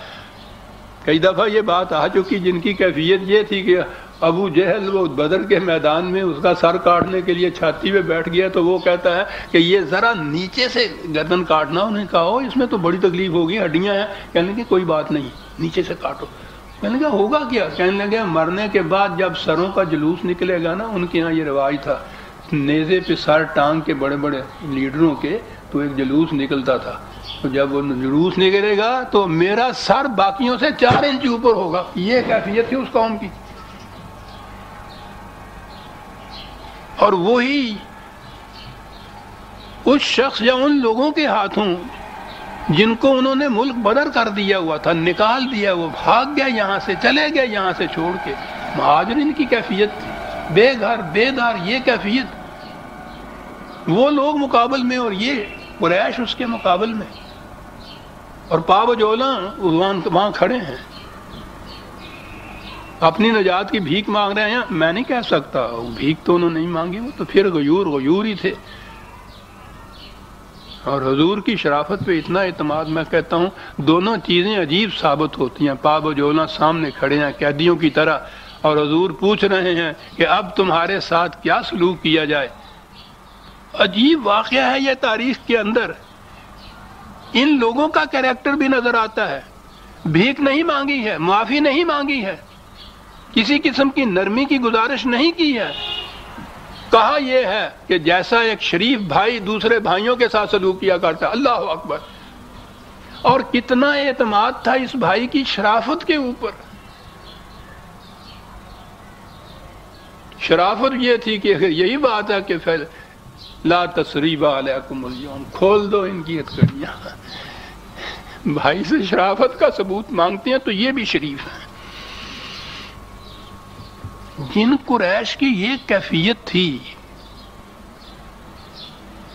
کئی دفعہ یہ بات آ چکی، جن کی کیفیت یہ تھی کہ ابو جہل وہ بدر کے میدان میں اس کا سر کاٹنے کے لیے چھاتی پہ بیٹھ گیا تو وہ کہتا ہے کہ یہ ذرا نیچے سے گردن کاٹنا. انہیں کہا ہو اس میں تو بڑی تکلیف ہوگی، ہڈیاں ہیں. کہنے کی کوئی بات نہیں، نیچے سے کاٹو. کہنے لگا ہوگا کیا؟ کہنے لگے مرنے کے بعد جب سروں کا جلوس نکلے گا نا، ان کے یہاں یہ رواج تھا نیزے پہ سر ٹانگ کے بڑے بڑے لیڈروں کے تو ایک جلوس نکلتا تھا. تو جب وہ جلوس نکلے گا تو میرا سر باقیوں سے 4 انچ اوپر ہوگا. یہ کیفیت تھی اس قوم کی. اور وہی اس شخص یا ان لوگوں کے ہاتھوں جن کو انہوں نے ملک بدر کر دیا ہوا تھا، نکال دیا، وہ بھاگ گیا یہاں سے، چلے گئے یہاں سے چھوڑ کے. مہاجرین کی کیفیت تھی، بے گھر بے دار، یہ کیفیت، وہ لوگ مقابل میں اور یہ قریش اس کے مقابل میں، اور پاو جولاں وہاں کھڑے ہیں اپنی نجات کی بھیک مانگ رہے ہیں. میں نہیں کہہ سکتا بھیک تو انہوں نے نہیں مانگی، وہ تو پھر غیور ہی تھے. اور حضور کی شرافت پہ اتنا اعتماد، میں کہتا ہوں دونوں چیزیں عجیب ثابت ہوتی ہیں. پاو جولاں سامنے کھڑے ہیں قیدیوں کی طرح، اور حضور پوچھ رہے ہیں کہ اب تمہارے ساتھ کیا سلوک کیا جائے. عجیب واقعہ ہے یہ تاریخ کے اندر. ان لوگوں کا کریکٹر بھی نظر آتا ہے، بھیک نہیں مانگی ہے، معافی نہیں مانگی ہے، کسی قسم کی نرمی کی گزارش نہیں کی ہے. کہا یہ ہے کہ جیسا ایک شریف بھائی دوسرے بھائیوں کے ساتھ سلوک کیا کرتا. اللہ اکبر. اور کتنا اعتماد تھا اس بھائی کی شرافت کے اوپر. شرافت یہ تھی کہ یہی بات ہے کہ لا تثریب علیکم اليوم، کھول دو ان کی ہتھکڑیاں. بھائی سے شرافت کا ثبوت مانگتے ہیں تو یہ بھی شریف ہے. جن قریش کی یہ کیفیت تھی،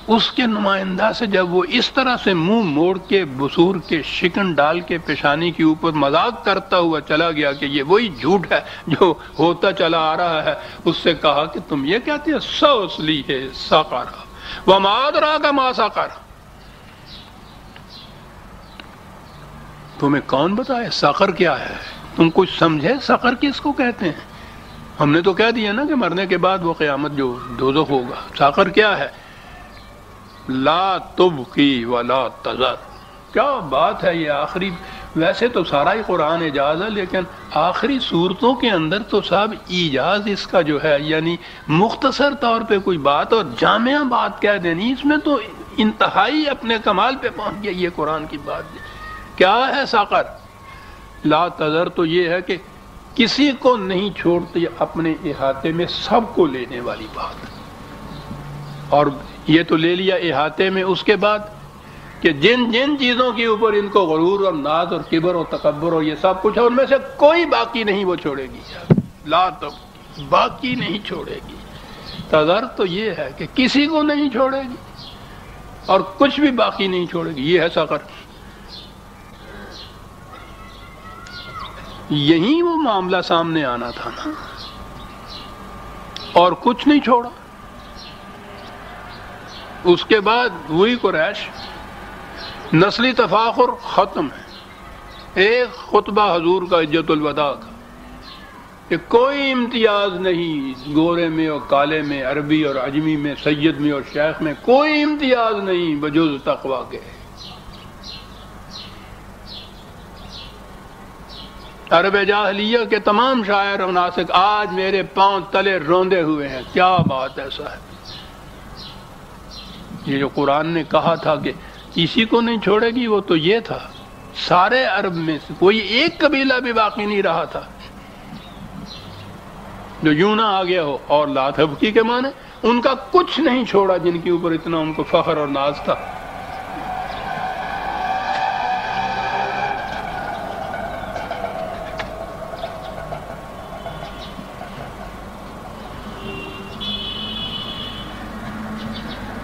اس کے نمائندہ سے جب وہ اس طرح سے منہ موڑ کے بسور کے شکن ڈال کے پیشانی کے اوپر مذاق کرتا ہوا چلا گیا کہ یہ وہی جھوٹ ہے جو ہوتا چلا آ رہا ہے، اس سے کہا کہ تم یہ کہتے ہیں سوسلی ہے سقر وما ادراک ما سقر. تمہیں کون بتائے سقر کیا ہے؟ تم کچھ سمجھے سقر کس کو کہتے ہیں؟ ہم نے تو کہہ دیا نا کہ مرنے کے بعد وہ قیامت جو دوزخ ہوگا. سقر کیا ہے؟ لا تبقی ولا تذر. کیا بات ہے یہ آخری، ویسے تو سارا ہی قرآن اعجاز ہے، لیکن آخری صورتوں کے اندر تو صاحب ایجاز اس کا جو ہے، یعنی مختصر طور پہ کوئی بات اور جامع بات کہہ دینی، اس میں تو انتہائی اپنے کمال پہ پہنچ گیا یہ قرآن کی بات. کیا ہے سقر؟ لا تذر تو یہ ہے کہ کسی کو نہیں چھوڑتی اپنے احاطے میں، سب کو لینے والی بات. اور یہ تو لے لیا احاطے میں، اس کے بعد کہ جن جن چیزوں کے اوپر ان کو غرور اور ناز اور کبر اور تکبر اور یہ سب کچھ ہے، ان میں سے کوئی باقی نہیں وہ چھوڑے گی. لا تو باقی نہیں چھوڑے گی. تذر تو یہ ہے کہ کسی کو نہیں چھوڑے گی اور کچھ بھی باقی نہیں چھوڑے گی. یہ ہے سقر. یہی وہ معاملہ سامنے آنا تھا نا، اور کچھ نہیں چھوڑا. اس کے بعد وہی قریش، نسلی تفاخر ختم ہے. ایک خطبہ حضور کا حجۃ الوداع کا کہ کوئی امتیاز نہیں، گورے میں اور کالے میں، عربی اور عجمی میں، سید میں اور شیخ میں کوئی امتیاز نہیں بجز تقویٰ کے. عرب جاہلیہ کے تمام شاعر اور ناسک آج میرے پاؤں تلے روندے ہوئے ہیں. کیا بات ایسا ہے؟ یہ جو قرآن نے کہا تھا کہ کسی کو نہیں چھوڑے گی، وہ تو یہ تھا سارے عرب میں سے کوئی ایک قبیلہ بھی باقی نہیں رہا تھا جو یوں نہ آ گیا ہو. اور لا تبکی کے معنی ان کا کچھ نہیں چھوڑا جن کے اوپر اتنا ان کو فخر اور ناز تھا.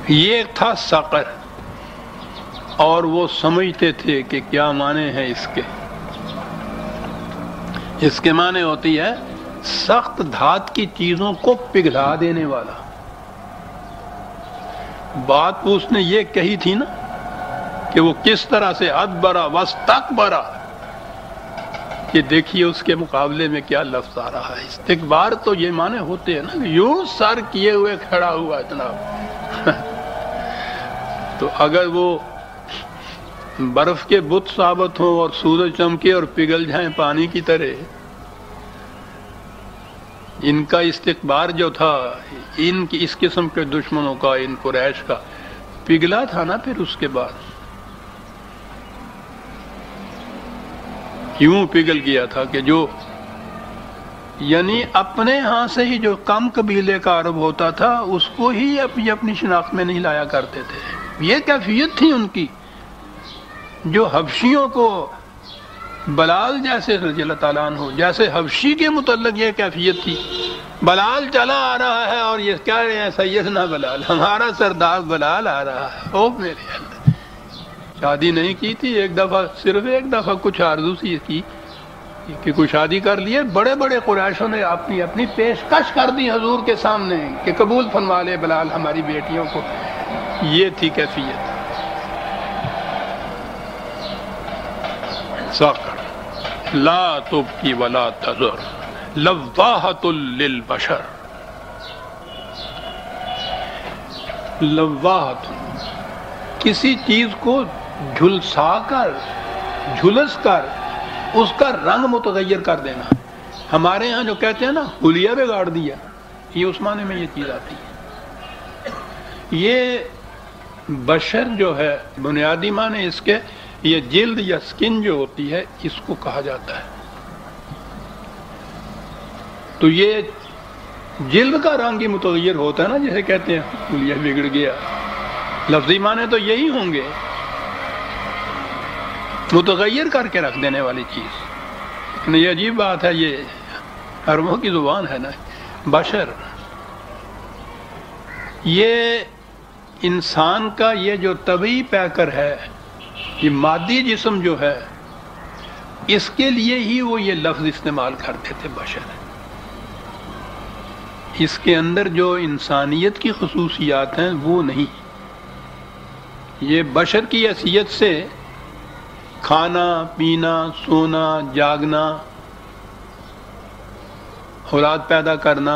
یہ تھا سقر. اور وہ سمجھتے تھے کہ کیا معنی ہے اس کے. اس کے معنی ہوتی ہے سخت دھات کی چیزوں کو پگھلا دینے والا. بات اس نے یہ کہی تھی نا کہ وہ کس طرح سے ادبرا واستکبرا، کہ دیکھیے اس کے مقابلے میں کیا لفظ آ رہا ہے. استکبار تو یہ معنی ہوتے ہیں نا، یوں سر کیے ہوئے کھڑا ہوا جناب. تو اگر وہ برف کے بت ثابت ہوں اور سورج چمکے اور پگھل جائیں پانی کی طرح، ان کا استکبار جو تھا ان کی اس قسم کے دشمنوں کا، ان قریش کا پگھلا تھا نا. پھر اس کے بعد کیوں پگھل گیا تھا کہ جو یعنی اپنے ہاں سے ہی جو کم قبیلے کا عرب ہوتا تھا اس کو ہی اپنی شناخت میں نہیں لایا کرتے تھے. یہ کیفیت تھی ان کی، جو حبشیوں کو بلال جیسے رضی اللہ تعالیٰ عنہ، جیسے حبشی کے متعلق یہ کیفیت تھی، بلال چلا آ رہا ہے اور یہ کہہ رہے ہیں سیدنا بلال، ہمارا سردار بلال آ رہا ہے۔ او میرے اللہ، شادی نہیں کی تھی، ایک دفعہ، صرف ایک دفعہ کچھ آرزو سی کی کہ کوئی شادی کر لیے، بڑے بڑے قریشوں نے اپنی اپنی پیشکش کر دی حضور کے سامنے کہ قبول فرما لے بلال ہماری بیٹیوں کو۔ یہ تھی کیفیت۔ ساقر لا تبکی ولا تذر لواحۃ للبشر، لواحۃ کسی چیز کو جھلسا کر، جھلس کر اس کا رنگ متغیر کر دینا۔ ہمارے ہاں جو کہتے ہیں نا حلیہ بگاڑ دیا، یہ اس معنی میں یہ چیز آتی ہے۔ یہ بشر جو ہے بنیادی معنی اس کے، یہ جلد یا سکن جو ہوتی ہے اس کو کہا جاتا ہے۔ تو یہ جلد کا رنگ ہی متغیر ہوتا ہے نا، جسے کہتے ہیں حلیہ بگڑ گیا، لفظی معنی تو یہی ہوں گے، متغیر کر کے رکھ دینے والی چیز۔ لیکن یہ عجیب بات ہے، یہ عربوں کی زبان ہے نا، بشر، یہ انسان کا یہ جو طبعی پیکر ہے، یہ مادی جسم جو ہے، اس کے لیے ہی وہ یہ لفظ استعمال کرتے تھے بشر۔ اس کے اندر جو انسانیت کی خصوصیات ہیں وہ نہیں۔ یہ بشر کی حیثیت سے کھانا پینا، سونا، جاگنا، اولاد پیدا کرنا،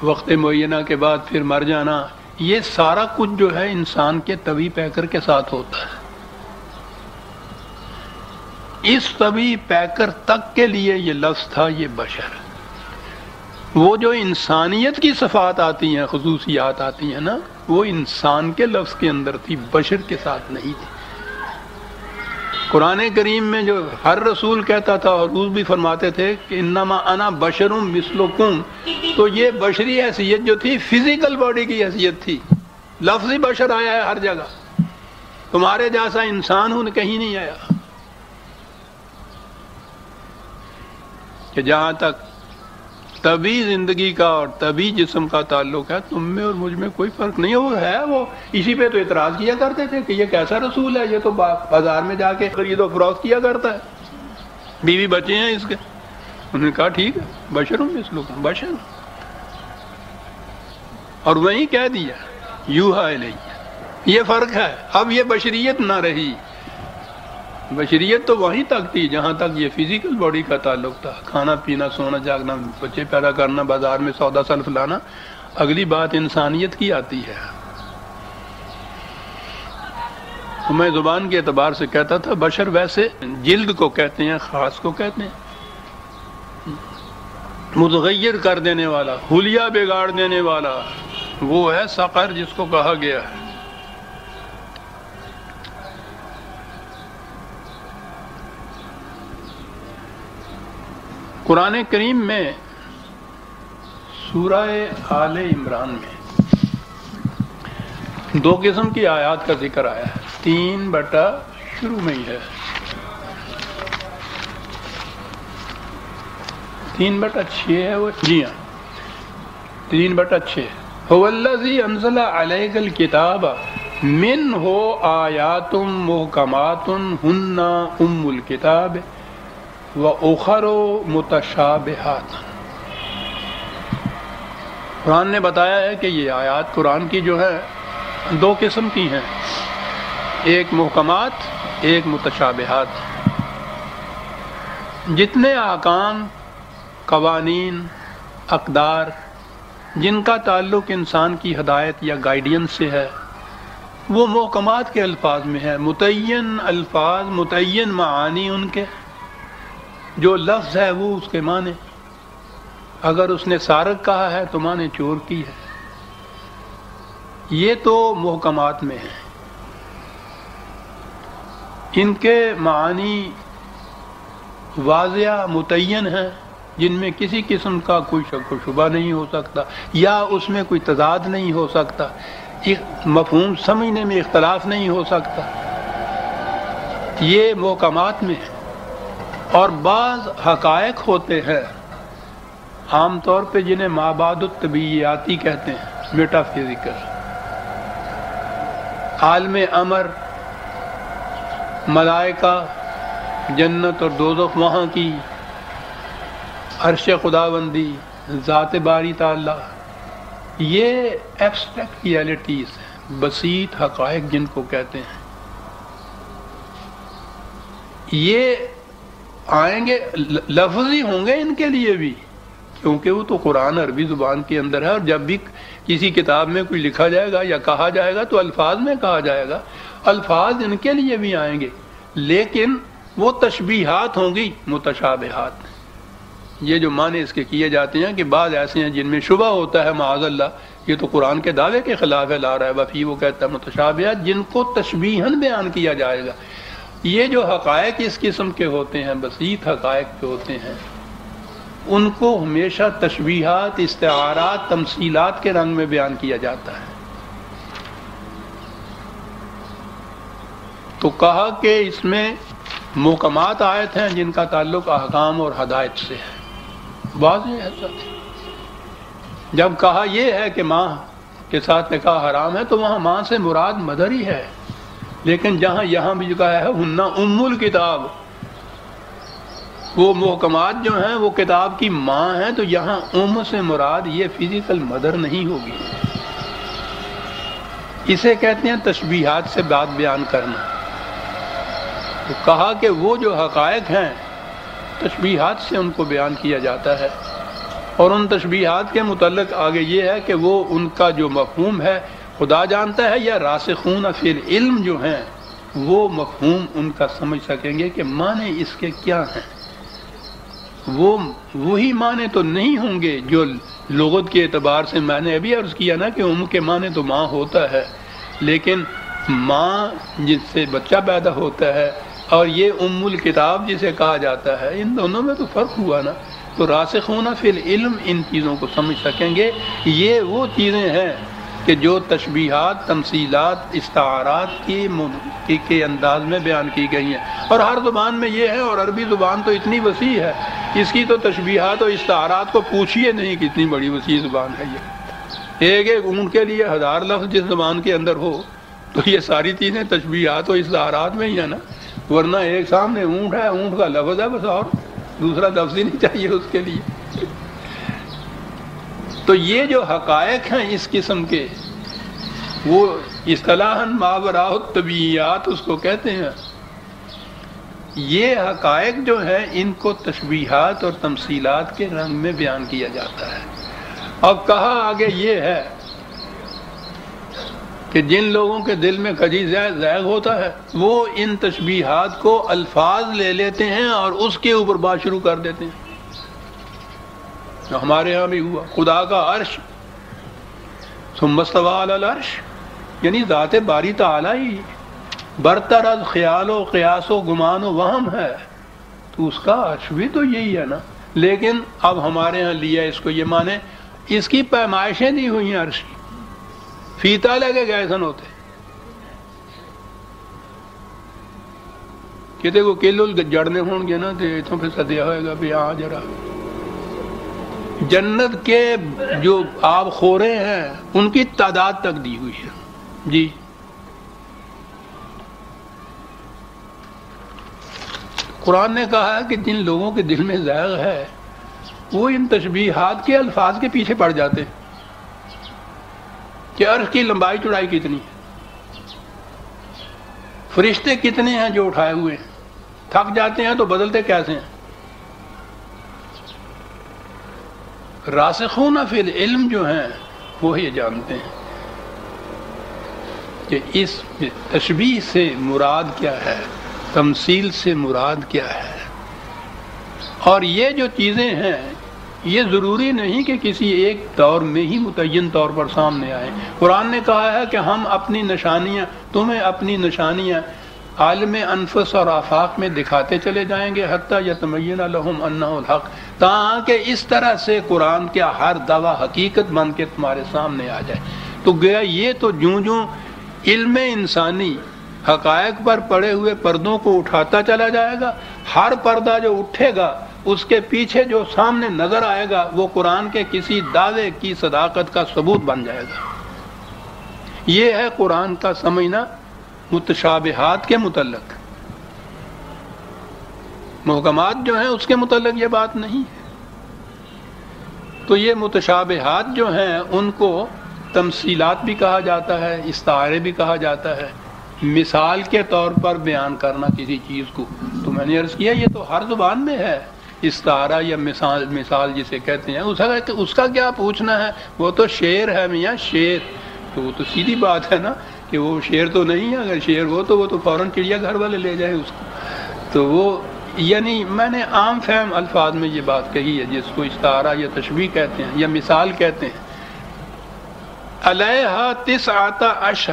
وقت معینہ کے بعد پھر مر جانا، یہ سارا کچھ جو ہے انسان کے طبعی پیکر کے ساتھ ہوتا ہے۔ اس طبعی پیکر تک کے لیے یہ لفظ تھا، یہ بشر۔ وہ جو انسانیت کی صفات آتی ہیں، خصوصیات آتی ہیں نا، وہ انسان کے لفظ کے اندر تھی، بشر کے ساتھ نہیں تھی۔ قرآن کریم میں جو ہر رسول کہتا تھا اور روز بھی فرماتے تھے کہ انما انا بشر مثلکم، تو یہ بشری حیثیت جو تھی فزیکل باڈی کی حیثیت تھی۔ لفظی بشر آیا ہے ہر جگہ، تمہارے جیسا انسان ہوں کہیں نہیں آیا۔ کہ جہاں تک طبی زندگی کا اور طبی جسم کا تعلق ہے، تم میں اور مجھ میں کوئی فرق نہیں ہے۔ وہ اسی پہ تو اعتراض کیا کرتے تھے کہ یہ کیسا رسول ہے، یہ تو بازار میں جا کے خرید و فروخت کیا کرتا ہے، بیوی بچے ہیں اس کے۔ انہوں نے کہا ٹھیک ہے، بشر ہوں مثلکم، بشر، اور وہیں کہہ دیا یوحا الیہ۔ یہ فرق ہے، اب یہ بشریت نہ رہی۔ بشریت تو وہیں تک تھی جہاں تک یہ فزیکل باڈی کا تعلق تھا، کھانا پینا، سونا جاگنا، بچے پیدا کرنا، بازار میں سودا سلف لانا۔ اگلی بات انسانیت کی آتی ہے۔ میں زبان کے اعتبار سے کہتا تھا بشر ویسے جلد کو کہتے ہیں، خاص کو کہتے ہیں، متغیر کر دینے والا، حلیہ بگاڑ دینے والا، وہ ہے سقر جس کو کہا گیا ہے۔ قرآن کریم میں سورہ آل عمران میں 2 قسم کی آیات کا ذکر آیا ہے۔ 3 شروع میں ہی ہے، 3/6 ہے وہ، جی ہاں 3/6۔ هو الذی انزل علیک الکتاب منہ آیات محکمات ہن ام الکتاب وَأُخَرُ مُتَشَابِهَاتٌ۔ قرآن نے بتایا ہے کہ یہ آیات قرآن کی جو ہے 2 قسم کی ہیں، ایک محکمات، ایک متشابہات۔ جتنے احکام، قوانین، اقدار جن کا تعلق انسان کی ہدایت یا گائیڈینس سے ہے، وہ محکمات کے الفاظ میں ہے، متعین الفاظ، متعین معانی ان کے، جو لفظ ہے وہ اس کے معنی۔ اگر اس نے سارق کہا ہے تو معنی چور کی ہے، یہ تو محکمات میں ہے۔ ان کے معانی واضح متعین ہیں، جن میں کسی قسم کا کوئی شک و شبہ نہیں ہو سکتا، یا اس میں کوئی تضاد نہیں ہو سکتا، مفہوم سمجھنے میں اختلاف نہیں ہو سکتا، یہ محکمات میں ہے۔ اور بعض حقائق ہوتے ہیں عام طور پہ جنہیں مابعد الطبیعیاتی کہتے ہیں، میٹا فزیکل، عالم امر، ملائکہ، جنت اور دوزخ وہاں کی، عرش خداوندی، ذات باری تعالی، یہ ایبسٹریکٹ ریئلٹیز ہیں، بسیط حقائق جن کو کہتے ہیں. یہ آئیں گے، لفظی ہوں گے ان کے لیے بھی، کیونکہ وہ تو قرآن عربی زبان کے اندر ہے، اور جب بھی کسی کتاب میں کوئی لکھا جائے گا یا کہا جائے گا تو الفاظ میں کہا جائے گا، الفاظ ان کے لیے بھی آئیں گے، لیکن وہ تشبیہات ہوں گی متشابہات. یہ جو معنی اس کے کیے جاتے ہیں کہ بعض ایسے ہیں جن میں شبہ ہوتا ہے، معاذ اللہ یہ تو قرآن کے دعوے کے خلاف ہے، لا ریب فیہ، وہ کہتا ہے متشابہات جن کو تشبیہاً بیان کیا جائے گا. یہ جو حقائق اس قسم کے ہوتے ہیں، بسیط حقائق جو ہوتے ہیں، ان کو ہمیشہ تشبیہات، استعارات، تمثیلات کے رنگ میں بیان کیا جاتا ہے. تو کہا کہ اس میں محکمات آیت ہیں جن کا تعلق احکام اور ہدایت سے ہے، واضح ہے سب. جب کہا یہ ہے کہ ماں کے ساتھ نکاح حرام ہے تو وہاں ماں سے مراد مدر ہی ہے، لیکن جہاں یہاں بھی کہا ہے ہن ام الکتاب، وہ محکمات جو ہیں وہ کتاب کی ماں ہیں، تو یہاں ام سے مراد یہ فزیکل مدر نہیں ہوگی. اسے کہتے ہیں تشبیہات سے بات بیان کرنا. تو کہا کہ وہ جو حقائق ہیں تشبیہات سے ان کو بیان کیا جاتا ہے، اور ان تشبیہات کے متعلق آگے یہ ہے کہ وہ ان کا جو مفہوم ہے خدا جانتا ہے، یا راسخون فی العلم جو ہیں وہ مفہوم ان کا سمجھ سکیں گے کہ معنی اس کے کیا ہیں. وہ وہی معنی تو نہیں ہوں گے جو لغت کے اعتبار سے میں نے ابھی عرض کیا نا کہ ام کے معنی تو ماں ہوتا ہے، لیکن ماں جس سے بچہ پیدا ہوتا ہے اور یہ ام الکتاب جسے کہا جاتا ہے، ان دونوں میں تو فرق ہوا نا. تو راسخون فی العلم ان چیزوں کو سمجھ سکیں گے. یہ وہ چیزیں ہیں کہ جو تشبیہات، تمثیلات، استعارات کے انداز میں بیان کی گئی ہیں، اور ہر زبان میں یہ ہے. اور عربی زبان تو اتنی وسیع ہے، اس کی تو تشبیہات اور استعارات کو پوچھیے نہیں، کتنی بڑی وسیع زبان ہے یہ. ایک ایک اونٹ کے لیے 1000 لفظ جس زبان کے اندر ہو تو یہ ساری چیزیں تشبیہات اور استعارات میں ہی ہے نا. ورنہ ایک سامنے اونٹ ہے، اونٹ کا لفظ ہے بس، اور دوسرا لفظ ہی نہیں چاہیے اس کے لیے. تو یہ جو حقائق ہیں اس قسم کے، وہ اصطلاحاً ماوراء الطبیعیات اس کو کہتے ہیں. یہ حقائق جو ہیں ان کو تشبیہات اور تمثیلات کے رنگ میں بیان کیا جاتا ہے. اب کہا آگے یہ ہے کہ جن لوگوں کے دل میں کجی زیغ ہوتا ہے وہ ان تشبیہات کو الفاظ لے لیتے ہیں اور اس کے اوپر بات شروع کر دیتے ہیں. ہمارے ہاں بھی ہوا، خدا کا عرش، ثم استوى علی العرش، یعنی ذات باری تعالی ہی برتر از خیال و قیاس و گمان و وہم ہے، تو اس کا عرش بھی تو یہی ہے نا. لیکن اب ہمارے ہاں لیا اس کو یہ مانے، اس کی پیمائشیں دی ہوئی ہیں عرش کی، فیتا لگے گئے سن ہوتے کہتے کو کلو جڑنے ہون گے نا تو اتوں پھر سدیا ہوئے گا بھی آ جرا. جنت کے جو آب خورے ہیں ان کی تعداد تک دی ہوئی ہے. جی قرآن نے کہا ہے کہ جن لوگوں کے دل میں زیغ ہے وہ ان تشبیہات کے الفاظ کے پیچھے پڑ جاتے ہیں کہ عرش کی لمبائی چوڑائی کتنی ہے، فرشتے کتنے ہیں جو اٹھائے ہوئے ہیں، تھک جاتے ہیں تو بدلتے کیسے ہیں. راسخون فی العلم جو ہیں وہ یہ جانتے ہیں کہ اس تشبیہ سے مراد کیا ہے، تمثیل سے مراد کیا ہے. اور یہ جو چیزیں ہیں یہ ضروری نہیں کہ کسی ایک دور میں ہی متعین طور پر سامنے آئے. قرآن نے کہا ہے کہ ہم اپنی نشانیاں، تمہیں اپنی نشانیاں عالم انفس اور آفاق میں دکھاتے چلے جائیں گے حتیٰ یتبین لہم انہ الحق، تاکہ اس طرح سے قرآن کا ہر دعویٰ حقیقت بن کے تمہارے سامنے آ جائے. تو گیا یہ تو جوں جوں علم انسانی حقائق پر پڑے ہوئے پردوں کو اٹھاتا چلا جائے گا. ہر پردہ جو اٹھے گا اس کے پیچھے جو سامنے نظر آئے گا وہ قرآن کے کسی دعوے کی صداقت کا ثبوت بن جائے گا. یہ ہے قرآن کا سمجھنا متشابہات کے متعلق. محکمات جو ہیں اس کے متعلق یہ بات نہیں ہے. تو یہ متشابہات جو ہیں ان کو تمثیلات بھی کہا جاتا ہے، استعارے بھی کہا جاتا ہے، مثال کے طور پر بیان کرنا کسی چیز کو. تو میں نے عرض کیا یہ تو ہر زبان میں ہے، استعارہ یا مثال جسے کہتے ہیں. اس کا کیا پوچھنا ہے، وہ تو شعر ہے میاں، شعر. تو وہ تو سیدھی بات ہے نا کہ وہ شعر تو نہیں ہے. اگر شعر وہ تو فوراً چڑیا گھر والے لے جائیں اس کو. تو وہ یعنی میں نے عام فہم الفاظ میں یہ بات کہی ہے جس کو استعارہ یا تشبیہ کہتے ہیں یا مثال کہتے ہیں. علیہا 19.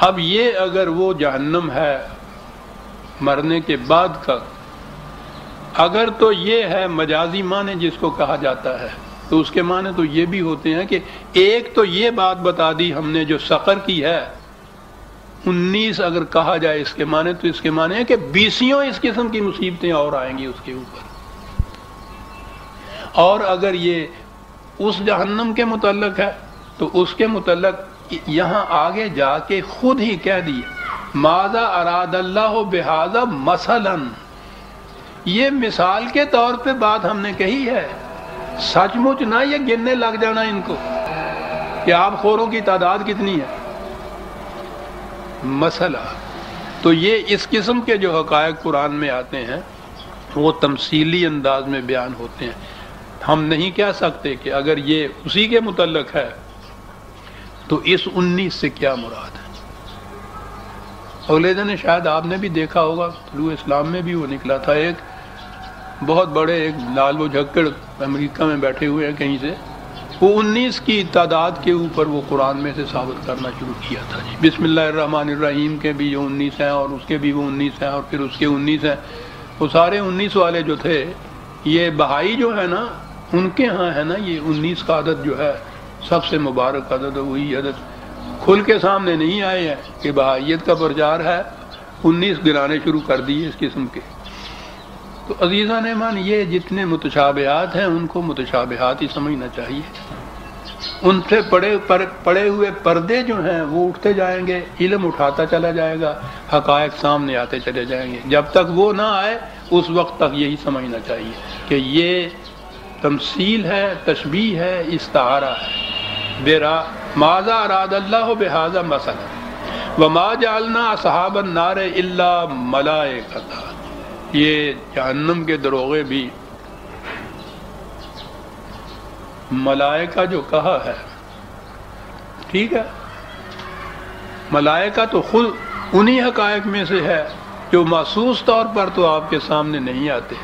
اب یہ اگر وہ جہنم ہے مرنے کے بعد کا، اگر تو یہ ہے مجازی معنی جس کو کہا جاتا ہے، تو اس کے معنی تو یہ بھی ہوتے ہیں کہ ایک تو یہ بات بتا دی ہم نے جو سقر کی ہے 19 اگر کہا جائے اس کے معنی، تو اس کے معنی ہے کہ 20 اس قسم کی مصیبتیں اور آئیں گی اس کے اوپر. اور اگر یہ اس جہنم کے متعلق ہے تو اس کے متعلق یہاں آگے جا کے خود ہی کہہ دیا ماذا اراد اللہ بہذا مثلا. یہ مثال کے طور پہ بات ہم نے کہی ہے، سچ مچ نہ یہ گننے لگ جانا ان کو کہ آپ خوروں کی تعداد کتنی ہے. مسئلہ تو یہ اس قسم کے جو حقائق قرآن میں آتے ہیں وہ تمثیلی انداز میں بیان ہوتے ہیں. ہم نہیں کہہ سکتے کہ اگر یہ اسی کے متعلق ہے تو اس 19 سے کیا مراد ہے. اگلے دن شاید آپ نے بھی دیکھا ہوگا طلوع اسلام میں بھی وہ نکلا تھا، ایک بہت بڑے ایک لال و جھکڑ امریکہ میں بیٹھے ہوئے ہیں کہیں سے، وہ 19 کی تعداد کے اوپر وہ قرآن میں سے ثابت کرنا شروع کیا تھا. جی بسم اللہ الرحمن الرحیم کے بھی جو 19 ہیں اور اس کے بھی وہ 19 ہیں اور پھر اس کے 19 ہیں. وہ سارے 19 والے جو تھے یہ بہائی جو ہے نا ان کے ہاں ہے نا یہ 19 کا عدد جو ہے سب سے مبارک عدد ہے. وہی عدد کھل کے سامنے نہیں آئے ہیں کہ بہائیت کا پرچار ہے، 19 گرانے شروع کر دیے اس قسم کے. تو عزیزان ایمان یہ جتنے متشابہات ہیں ان کو متشابہات ہی سمجھنا چاہیے. ان سے پڑے ہوئے پردے جو ہیں وہ اٹھتے جائیں گے، علم اٹھاتا چلا جائے گا، حقائق سامنے آتے چلے جائیں گے. جب تک وہ نہ آئے اس وقت تک یہی سمجھنا چاہیے کہ یہ تمثیل ہے، تشبیہ ہے، استعارہ ہے. ماذا اراد اللہ بہذا مثلا وما جعلنا اصحاب النار الا ملائکۃ. یہ جہنم کے دروغے بھی ملائکہ جو کہا ہے، ٹھیک ہے، ملائکہ تو خود انہی حقائق میں سے ہے جو محسوس طور پر تو آپ کے سامنے نہیں آتے.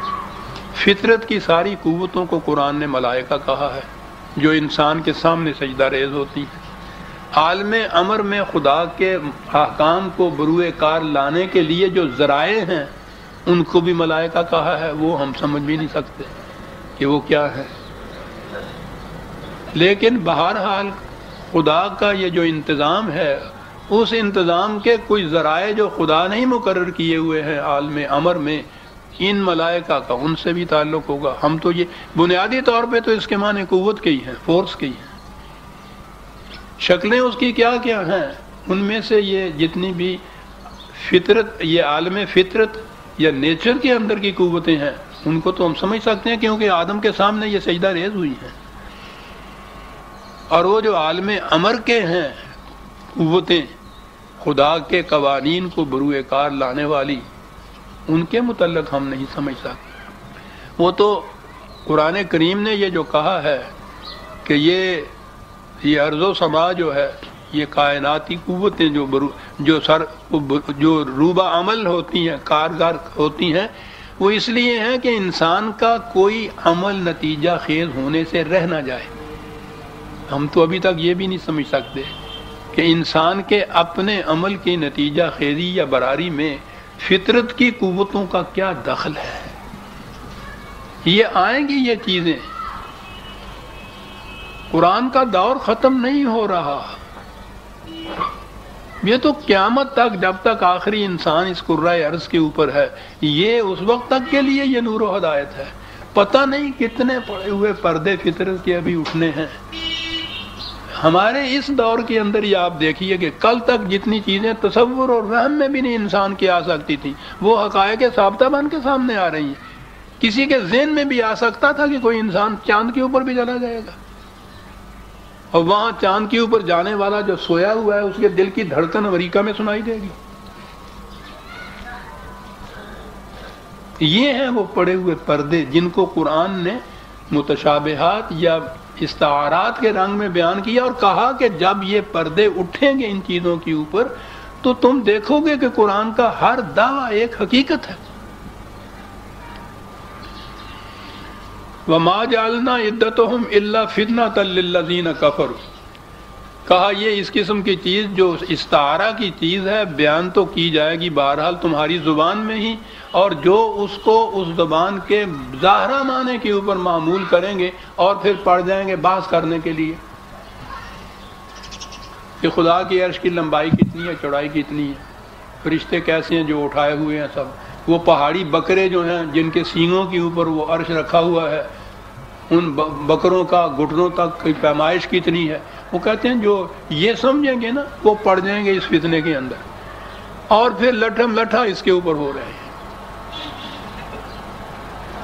فطرت کی ساری قوتوں کو قرآن نے ملائکہ کہا ہے جو انسان کے سامنے سجدہ ریز ہوتی ہے. عالم امر میں خدا کے احکام کو بروئے کار لانے کے لیے جو ذرائع ہیں ان کو بھی ملائکہ کہا ہے. وہ ہم سمجھ بھی نہیں سکتے کہ وہ کیا ہے، لیکن بہرحال خدا کا یہ جو انتظام ہے اس انتظام کے کوئی ذرائع جو خدا نہیں مقرر کیے ہوئے ہیں عالم امر میں، ان ملائکہ کا ان سے بھی تعلق ہوگا. ہم تو یہ بنیادی طور پہ تو اس کے معنی قوت کے ہی ہیں، فورس کے ہی ہیں. شکلیں اس کی کیا کیا ہیں ان میں سے یہ جتنی بھی فطرت، یہ عالم فطرت یا نیچر کے اندر کی قوتیں ہیں ان کو تو ہم سمجھ سکتے ہیں کیونکہ آدم کے سامنے یہ سجدہ ریز ہوئی ہیں. اور وہ جو عالم امر کے ہیں قوتیں، خدا کے قوانین کو بروئے کار لانے والی، ان کے متعلق ہم نہیں سمجھ سکتے. وہ تو قرآن کریم نے یہ جو کہا ہے کہ یہ ارض و سما جو ہے، یہ کائناتی قوتیں جو روبہ عمل ہوتی ہیں، کارگر ہوتی ہیں، وہ اس لیے ہیں کہ انسان کا کوئی عمل نتیجہ خیز ہونے سے رہ نہ جائے. ہم تو ابھی تک یہ بھی نہیں سمجھ سکتے کہ انسان کے اپنے عمل کی نتیجہ خیزی یا براری میں فطرت کی قوتوں کا کیا دخل ہے. یہ آئیں گی یہ چیزیں. قرآن کا دور ختم نہیں ہو رہا. یہ تو قیامت تک، جب تک آخری انسان اس کرۂ ارض کے اوپر ہے، یہ اس وقت تک کے لیے یہ نور و ہدایت ہے۔ پتہ نہیں کتنے پڑے ہوئے پردے فطرت کے ابھی اٹھنے ہیں ہمارے اس دور کے اندر۔ یہ آپ دیکھیے کہ کل تک جتنی چیزیں تصور اور وہم میں بھی نہیں انسان کی آ سکتی تھی، وہ حقائق ثابتہ بن کے سامنے آ رہی ہیں۔ کسی کے ذہن میں بھی آ سکتا تھا کہ کوئی انسان چاند کے اوپر بھی چلا جائے گا، اور وہاں چاند کے اوپر جانے والا جو سویا ہوا ہے اس کے دل کی دھڑکن امریکہ میں سنائی دے گی۔ یہ ہیں وہ پڑے ہوئے پردے جن کو قرآن نے متشابہات یا استعارات کے رنگ میں بیان کیا، اور کہا کہ جب یہ پردے اٹھیں گے ان چیزوں کے اوپر تو تم دیکھو گے کہ قرآن کا ہر دعویٰ ایک حقیقت ہے۔ وَمَا جَعَلْنَا عِدَّتَهُمْ إِلَّا فِتْنَةً لِلَّذِينَ كَفَرُوا، کہا یہ اس قسم کی چیز جو استعارہ کی چیز ہے بیان تو کی جائے گی بہرحال تمہاری زبان میں ہی، اور جو اس کو اس زبان کے ظاہرہ معنی کے اوپر معمول کریں گے اور پھر پڑھ جائیں گے بحث کرنے کے لیے کہ خدا کی عرش کی لمبائی کتنی ہے، چوڑائی کتنی ہے، فرشتے کیسے ہیں جو اٹھائے ہوئے ہیں، سب وہ پہاڑی بکرے جو ہیں جن کے سینگوں کے اوپر وہ عرش رکھا ہوا ہے، ان بکروں کا گھٹنوں تک کی پیمائش کتنی ہے۔ وہ کہتے ہیں جو یہ سمجھیں گے نا وہ پڑ جائیں گے اس فتنے کے اندر، اور پھر لٹھم لٹھا اس کے اوپر ہو رہے ہیں،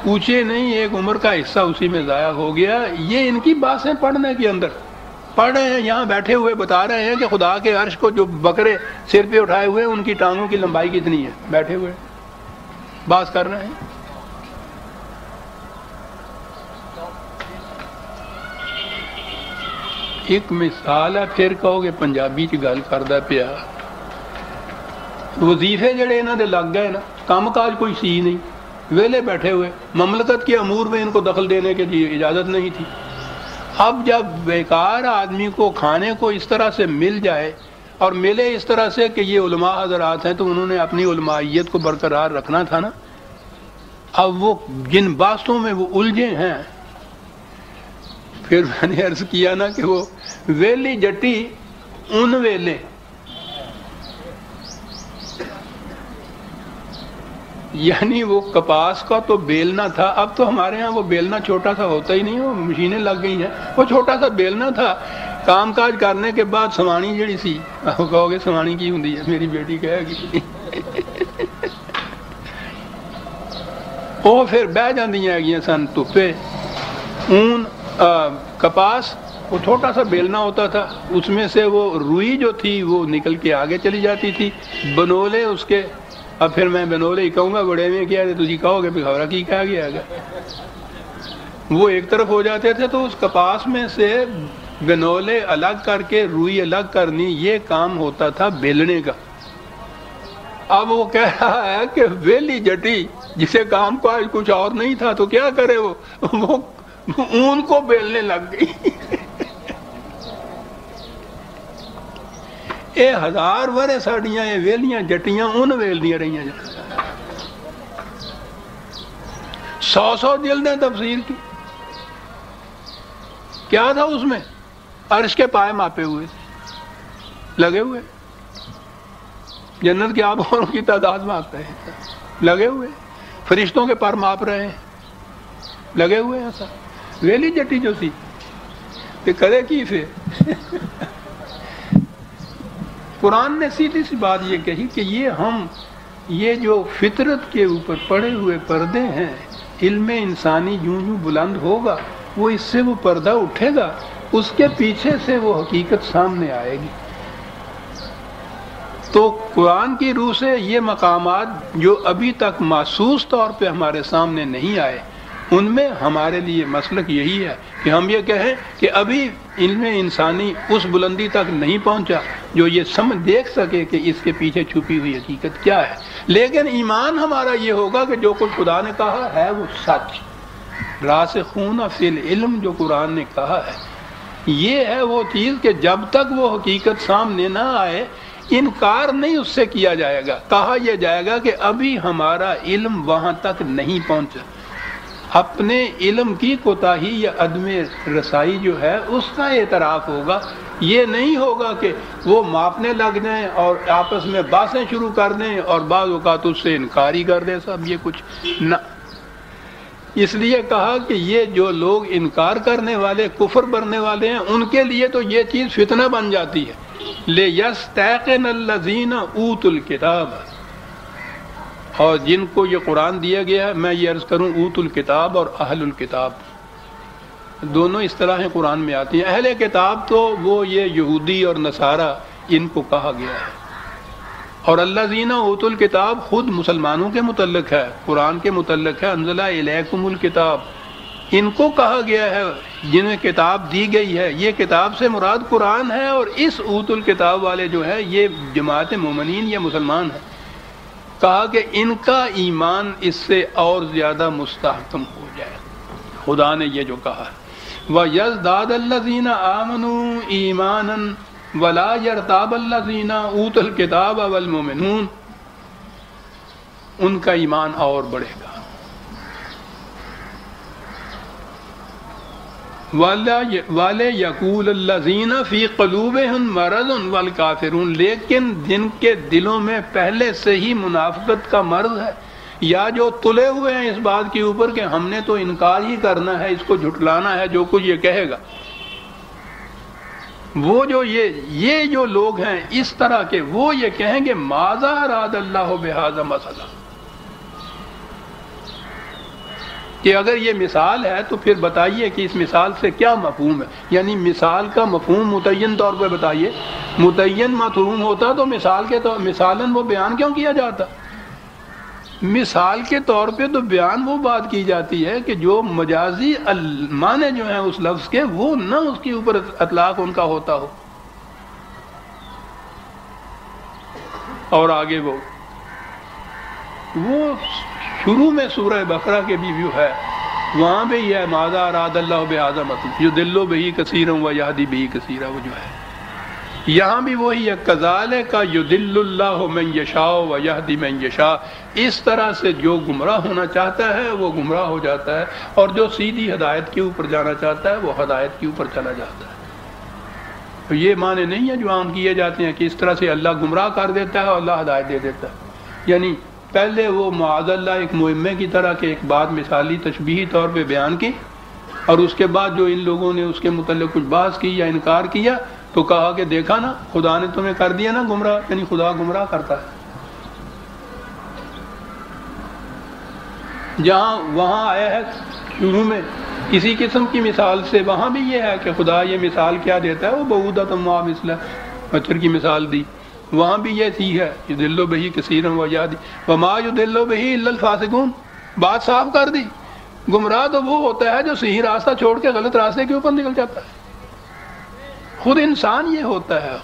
پوچھے نہیں ایک عمر کا حصہ اسی میں ضائع ہو گیا۔ یہ ان کی باتیں پڑھنے کے اندر پڑھ رہے ہیں، یہاں بیٹھے ہوئے بتا رہے ہیں کہ خدا کے عرش کو جو بکرے سر پہ اٹھائے ہوئے ان کی ٹانگوں کی لمبائی کتنی ہے، بیٹھے ہوئے بات کر رہے ہیں۔ ایک مثال ہے، پھر کہو گے پنجابی چ گل کردا پیا، وظیفے جڑے انہاں دے لگ گئے نا، کام کاج کوئی سی نہیں، ویلے بیٹھے ہوئے، مملکت کے امور میں ان کو دخل دینے کے لیے اجازت نہیں تھی۔ اب جب بیکار آدمی کو کھانے کو اس طرح سے مل جائے اور ملے اس طرح سے کہ یہ علماء حضرات ہیں تو انہوں نے اپنی علمائیت کو برقرار رکھنا تھا نا۔ اب وہ جن باتوں میں وہ الجھے ہیں، پھر میں نے عرض کیا نا کہ وہ ویلی جٹی ان ویلے یعنی وہ کپاس کا تو بیلنا تھا، اب تو ہمارے ہاں وہ بیلنا چھوٹا سا ہوتا ہی نہیں، وہ مشینیں لگ گئی ہیں، وہ چھوٹا سا بیلنا تھا۔ کام کاج کرنے کے بعد سوانی جڑی سی، آپ کہو گے سوانی کی ہوندی ہے، میری بیٹی کہے گی وہ پھر بہ جاندیاں ہیں سن دھوپے۔ اون کپاس وہ چھوٹا سا بیلنا ہوتا تھا، اس میں سے وہ روئی جو تھی وہ نکل کے آگے چلی جاتی تھی، بنولے اس کے، اب پھر میں بنولے ہی کہوں گا، بڑے میں کیا تھی کہو گے خبرہ کی کہا گیا گا، وہ ایک طرف ہو جاتے تھے تو اس کپاس میں سے بنولے الگ کر کے روئی الگ کرنی، یہ کام ہوتا تھا بیلنے کا۔ اب وہ کہہ رہا ہے کہ ویلی جٹی جسے کام کو آج کچھ اور نہیں تھا تو کیا کرے، وہ اون کو بیلنے لگ گئی۔ اے ہزار ورے ساڑیاں یہ ویلیاں جٹیاں ان ویلدیاں رہیاں، 100 جلدیں تفسیر کی، کیا تھا اس میں؟ عرش کے پائے ماپے ہوئے لگے ہوئے، جنت کے آبوں کی تعداد ماپ رہے ہیں لگے ہوئے، فرشتوں کے پر ماپ رہے ہیں لگے ہوئے ہیں ایسا۔ ویلی جٹی جو سی تے کرے کی پھر قرآن نے سیدھی سی بات یہ کہی کہ یہ جو فطرت کے اوپر پڑے ہوئے پردے ہیں، علم انسانی یوں یوں بلند ہوگا، وہ اس سے وہ پردہ اٹھے گا، اس کے پیچھے سے وہ حقیقت سامنے آئے گی۔ تو قرآن کی روح سے یہ مقامات جو ابھی تک محسوس طور پہ ہمارے سامنے نہیں آئے، ان میں ہمارے لیے مسلک یہی ہے کہ ہم یہ کہیں کہ ابھی علم انسانی اس بلندی تک نہیں پہنچا جو یہ سمجھ دیکھ سکے کہ اس کے پیچھے چھپی ہوئی حقیقت کیا ہے، لیکن ایمان ہمارا یہ ہوگا کہ جو کچھ خدا نے کہا ہے وہ سچ، راسخون فی العلم جو قرآن نے کہا ہے، یہ ہے وہ چیز کہ جب تک وہ حقیقت سامنے نہ آئے انکار نہیں اس سے کیا جائے گا، کہا یہ جائے گا کہ ابھی ہمارا علم وہاں تک نہیں پہنچا۔ اپنے علم کی کوتاہی یا عدم رسائی جو ہے اس کا اعتراف ہوگا، یہ نہیں ہوگا کہ وہ ماپنے لگ جائیں اور آپس میں باتیں شروع کر دیں اور بعض اوقات اس سے انکار ہی کر دیں صاحب یہ کچھ نہ. اس لیے کہا کہ یہ جو لوگ انکار کرنے والے کفر کرنے والے ہیں ان کے لیے تو یہ چیز فتنہ بن جاتی ہے. لِيَسْتَيْقِنَ الَّذِينَ أُوتُوا الْكِتَابَ، اور جن کو یہ قرآن دیا گیا ہے، میں یہ عرض کروں اوتوا الکتاب اور اہل الکتاب دونوں اصطلاحیں قرآن میں آتی ہیں. اہل کتاب تو وہ یہ یہودی اور نصارہ ان کو کہا گیا ہے، اور الذین اوتوا الکتاب خود مسلمانوں کے متعلق ہے، قرآن کے متعلق ہے. انزل الیکم الکتاب، ان کو کہا گیا ہے جنہیں کتاب دی گئی ہے. یہ کتاب سے مراد قرآن ہے، اور اس اوتوا الکتاب والے جو ہے یہ جماعت مومنین یا مسلمان ہیں. کہا کہ ان کا ایمان اس سے اور زیادہ مستحکم ہو جائے. خدا نے یہ جو کہا ہے وَيَزْدَادَ الَّذِينَ آمَنُوا إِيمَانًا وَلَا يَرْتَابَ الَّذِينَ أُوتُوا الْكِتَابَ وَالْمُؤْمِنُونَ، ان کا ایمان اور بڑھے گا. وَلَيَقُولَ الَّذِينَ فِي قُلُوبِهِم مَّرَضٌ وَالْكَافِرُونَ، لیکن جن کے دلوں میں پہلے سے ہی منافقت کا مرض ہے یا جو تلے ہوئے ہیں اس بات کے اوپر کہ ہم نے تو انکار ہی کرنا ہے، اس کو جھٹلانا ہے جو کچھ یہ کہے گا، وہ جو یہ جو لوگ ہیں اس طرح کے، وہ یہ کہیں گے ماذا اراد اللہ بہذا مثلا، کہ اگر یہ مثال ہے تو پھر بتائیے کہ اس مثال سے کیا مفہوم ہے. یعنی مثال کا مفہوم متعین طور پہ بتائیے. متعین مفہوم ہوتا تو مثال کے طور مثالاً وہ بیان کیوں کیا جاتا؟ مثال کے طور پہ تو بیان وہ بات کی جاتی ہے کہ جو مجازی معنی جو ہیں اس لفظ کے وہ نہ اس کے اوپر اطلاق ان کا ہوتا ہو. اور آگے وہ شروع میں سورہ بقرہ کے بھی ہے، وہاں بھی یہ ہے ماذا اراد اللہ بہذا مثلا یضل بہ کثیرا ویہدی بہ کثیرا، وہ جو ہے یہاں بھی وہی ہے کذالک یضل اللہ من یشاء ویہدی من یشاء. اس طرح سے جو گمراہ ہونا چاہتا ہے وہ گمراہ ہو جاتا ہے، اور جو سیدھی ہدایت کے اوپر جانا چاہتا ہے وہ ہدایت کے اوپر چلا جاتا ہے. تو یہ معنی نہیں ہے جو عام کیے جاتے ہیں کہ اس طرح سے اللہ گمراہ کر دیتا ہے اور اللہ ہدایت دے دیتا ہے. یعنی پہلے وہ معاذ اللہ ایک مہمے کی طرح کہ ایک بات مثالی تشبیہی طور پہ بیان کی، اور اس کے بعد جو ان لوگوں نے اس کے متعلق کچھ بحث کی یا انکار کیا تو کہا کہ دیکھا نا خدا نے تمہیں کر دیا نا گمراہ. یعنی خدا گمراہ کرتا ہے. جہاں وہاں آیا ہے شروع میں کسی قسم کی مثال سے، وہاں بھی یہ ہے کہ خدا یہ مثال کیا دیتا ہے، وہ بعودۃ ما مثلہ مچھر کی مثال دی. وہاں بھی یہ چیز ہے یضل بہ کثیرا ویہدی وما یضل بہ الا الفاسقون. بات صاف کر دی. گمراہ تو وہ ہوتا ہے جو صحیح راستہ چھوڑ کے غلط راستے کے اوپر نکل جاتا ہے. خود انسان یہ ہوتا ہے.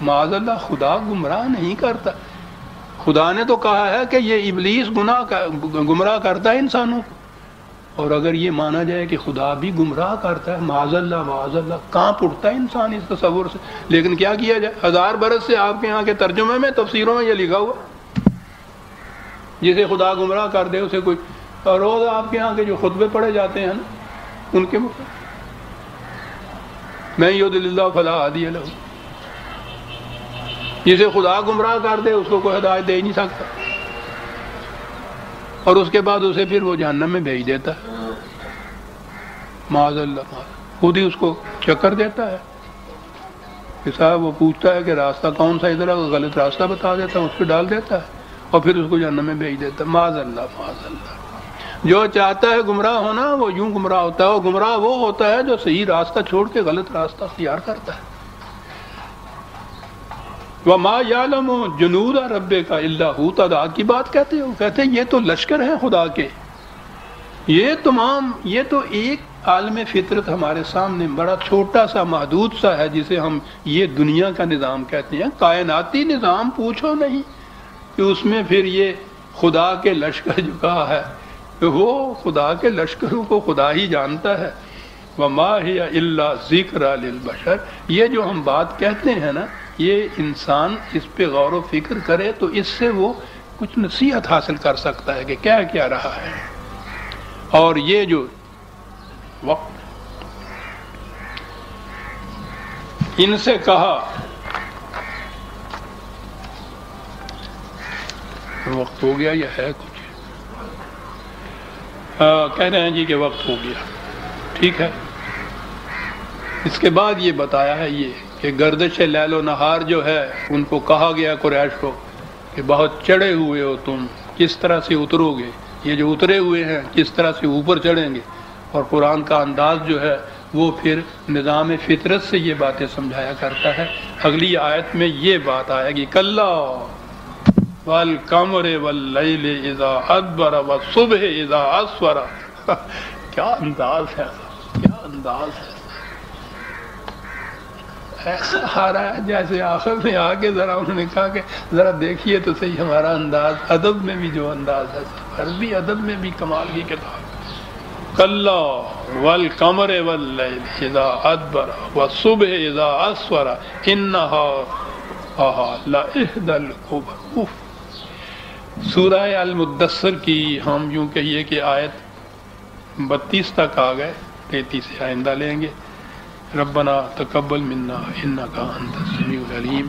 معاذ اللہ خدا گمراہ نہیں کرتا. خدا نے تو کہا ہے کہ یہ ابلیس گمراہ کرتا ہے انسانوں کو، اور اگر یہ مانا جائے کہ خدا بھی گمراہ کرتا ہے، معاذ اللہ کہاں اٹھتا ہے انسان اس تصور سے. لیکن کیا کیا جائے، 1000 برس سے آپ کے یہاں کے ترجمے میں تفسیروں میں یہ لکھا ہوا جسے خدا گمراہ کر دے اسے کوئی، اور روز آپ کے یہاں کے جو خطبے پڑھے جاتے ہیں نا ان کے مطابق میں یضلل اللہ فلا ہادی لہ، جسے خدا گمراہ کر دے اس کو کوئی ہدایت دے ہی نہیں سکتا، اور اس کے بعد اسے پھر وہ جہنم میں بھیج دیتا ہے. معاذ اللہ خود ہی اس کو چکر دیتا ہے کہ صاحب وہ پوچھتا ہے کہ راستہ کون سا ادھر ہے، غلط راستہ بتا دیتا ہے، اس پہ ڈال دیتا ہے اور پھر اس کو جہنم میں بھیج دیتا ہے. معاذ اللہ. جو چاہتا ہے گمراہ ہونا وہ یوں گمراہ ہوتا ہے، اور گمراہ وہ ہوتا ہے جو صحیح راستہ چھوڑ کے غلط راستہ اختیار کرتا ہے. وَمَا يَعْلَمُ جُنُودَ رَبِّكَ إِلَّا هُوَ. تعداد کی بات کہتے ہیں، وہ کہتے ہیں یہ تو لشکر ہیں خدا کے، یہ تو ایک عالم فطرت ہمارے سامنے بڑا چھوٹا سا محدود سا ہے جسے ہم یہ دنیا کا نظام کہتے ہیں. کائناتی نظام پوچھو نہیں کہ اس میں پھر یہ خدا کے لشکر جو کہا ہے وہ خدا کے لشکروں کو خدا ہی جانتا ہے. وَمَا هِيَ إِلَّا ذِكْرَى لِلْبَشَرِ. یہ جو ہم بات کہتے ہیں نا، یہ انسان اس پہ غور و فکر کرے تو اس سے وہ کچھ نصیحت حاصل کر سکتا ہے کہ کیا رہا ہے. اور یہ جو وقت ان سے کہا وقت ہو گیا یا ہے کچھ؟ کہہ رہے ہیں جی کہ وقت ہو گیا، ٹھیک ہے۔ اس کے بعد یہ بتایا ہے یہ کہ گردش لیل و نہار جو ہے ان کو کہا گیا قریش کو کہ بہت چڑھے ہوئے ہو تم، کس طرح سے اترو گے، یہ جو اترے ہوئے ہیں کس طرح سے اوپر چڑھیں گے۔ اور قرآن کا انداز جو ہے وہ پھر نظام فطرت سے یہ باتیں سمجھایا کرتا ہے۔ اگلی آیت میں یہ بات آئے گی کلا والقمر واللیل اذا ادبر والصبح اذا اسفر۔ کیا انداز ہے، کیا انداز ہے، ایسا آ رہا ہے جیسے آخر میں آ کے ذرا انہوں نے کہا کہ ذرا دیکھیے تو صحیح ہمارا انداز، ادب میں بھی جو انداز ہے، عربی ادب میں بھی کمال کی کتاب۔ کلا والقمر واللیل اذا ادبر والصبح اذا اسفر انہا لإحدى الکبر۔ سورہ المدثر کی ہم یوں کہیے کہ آیت 32 تک آ گئے، 33 سے آئندہ لیں گے۔ ربنا تقبل منا انک انت السمیع العلیم۔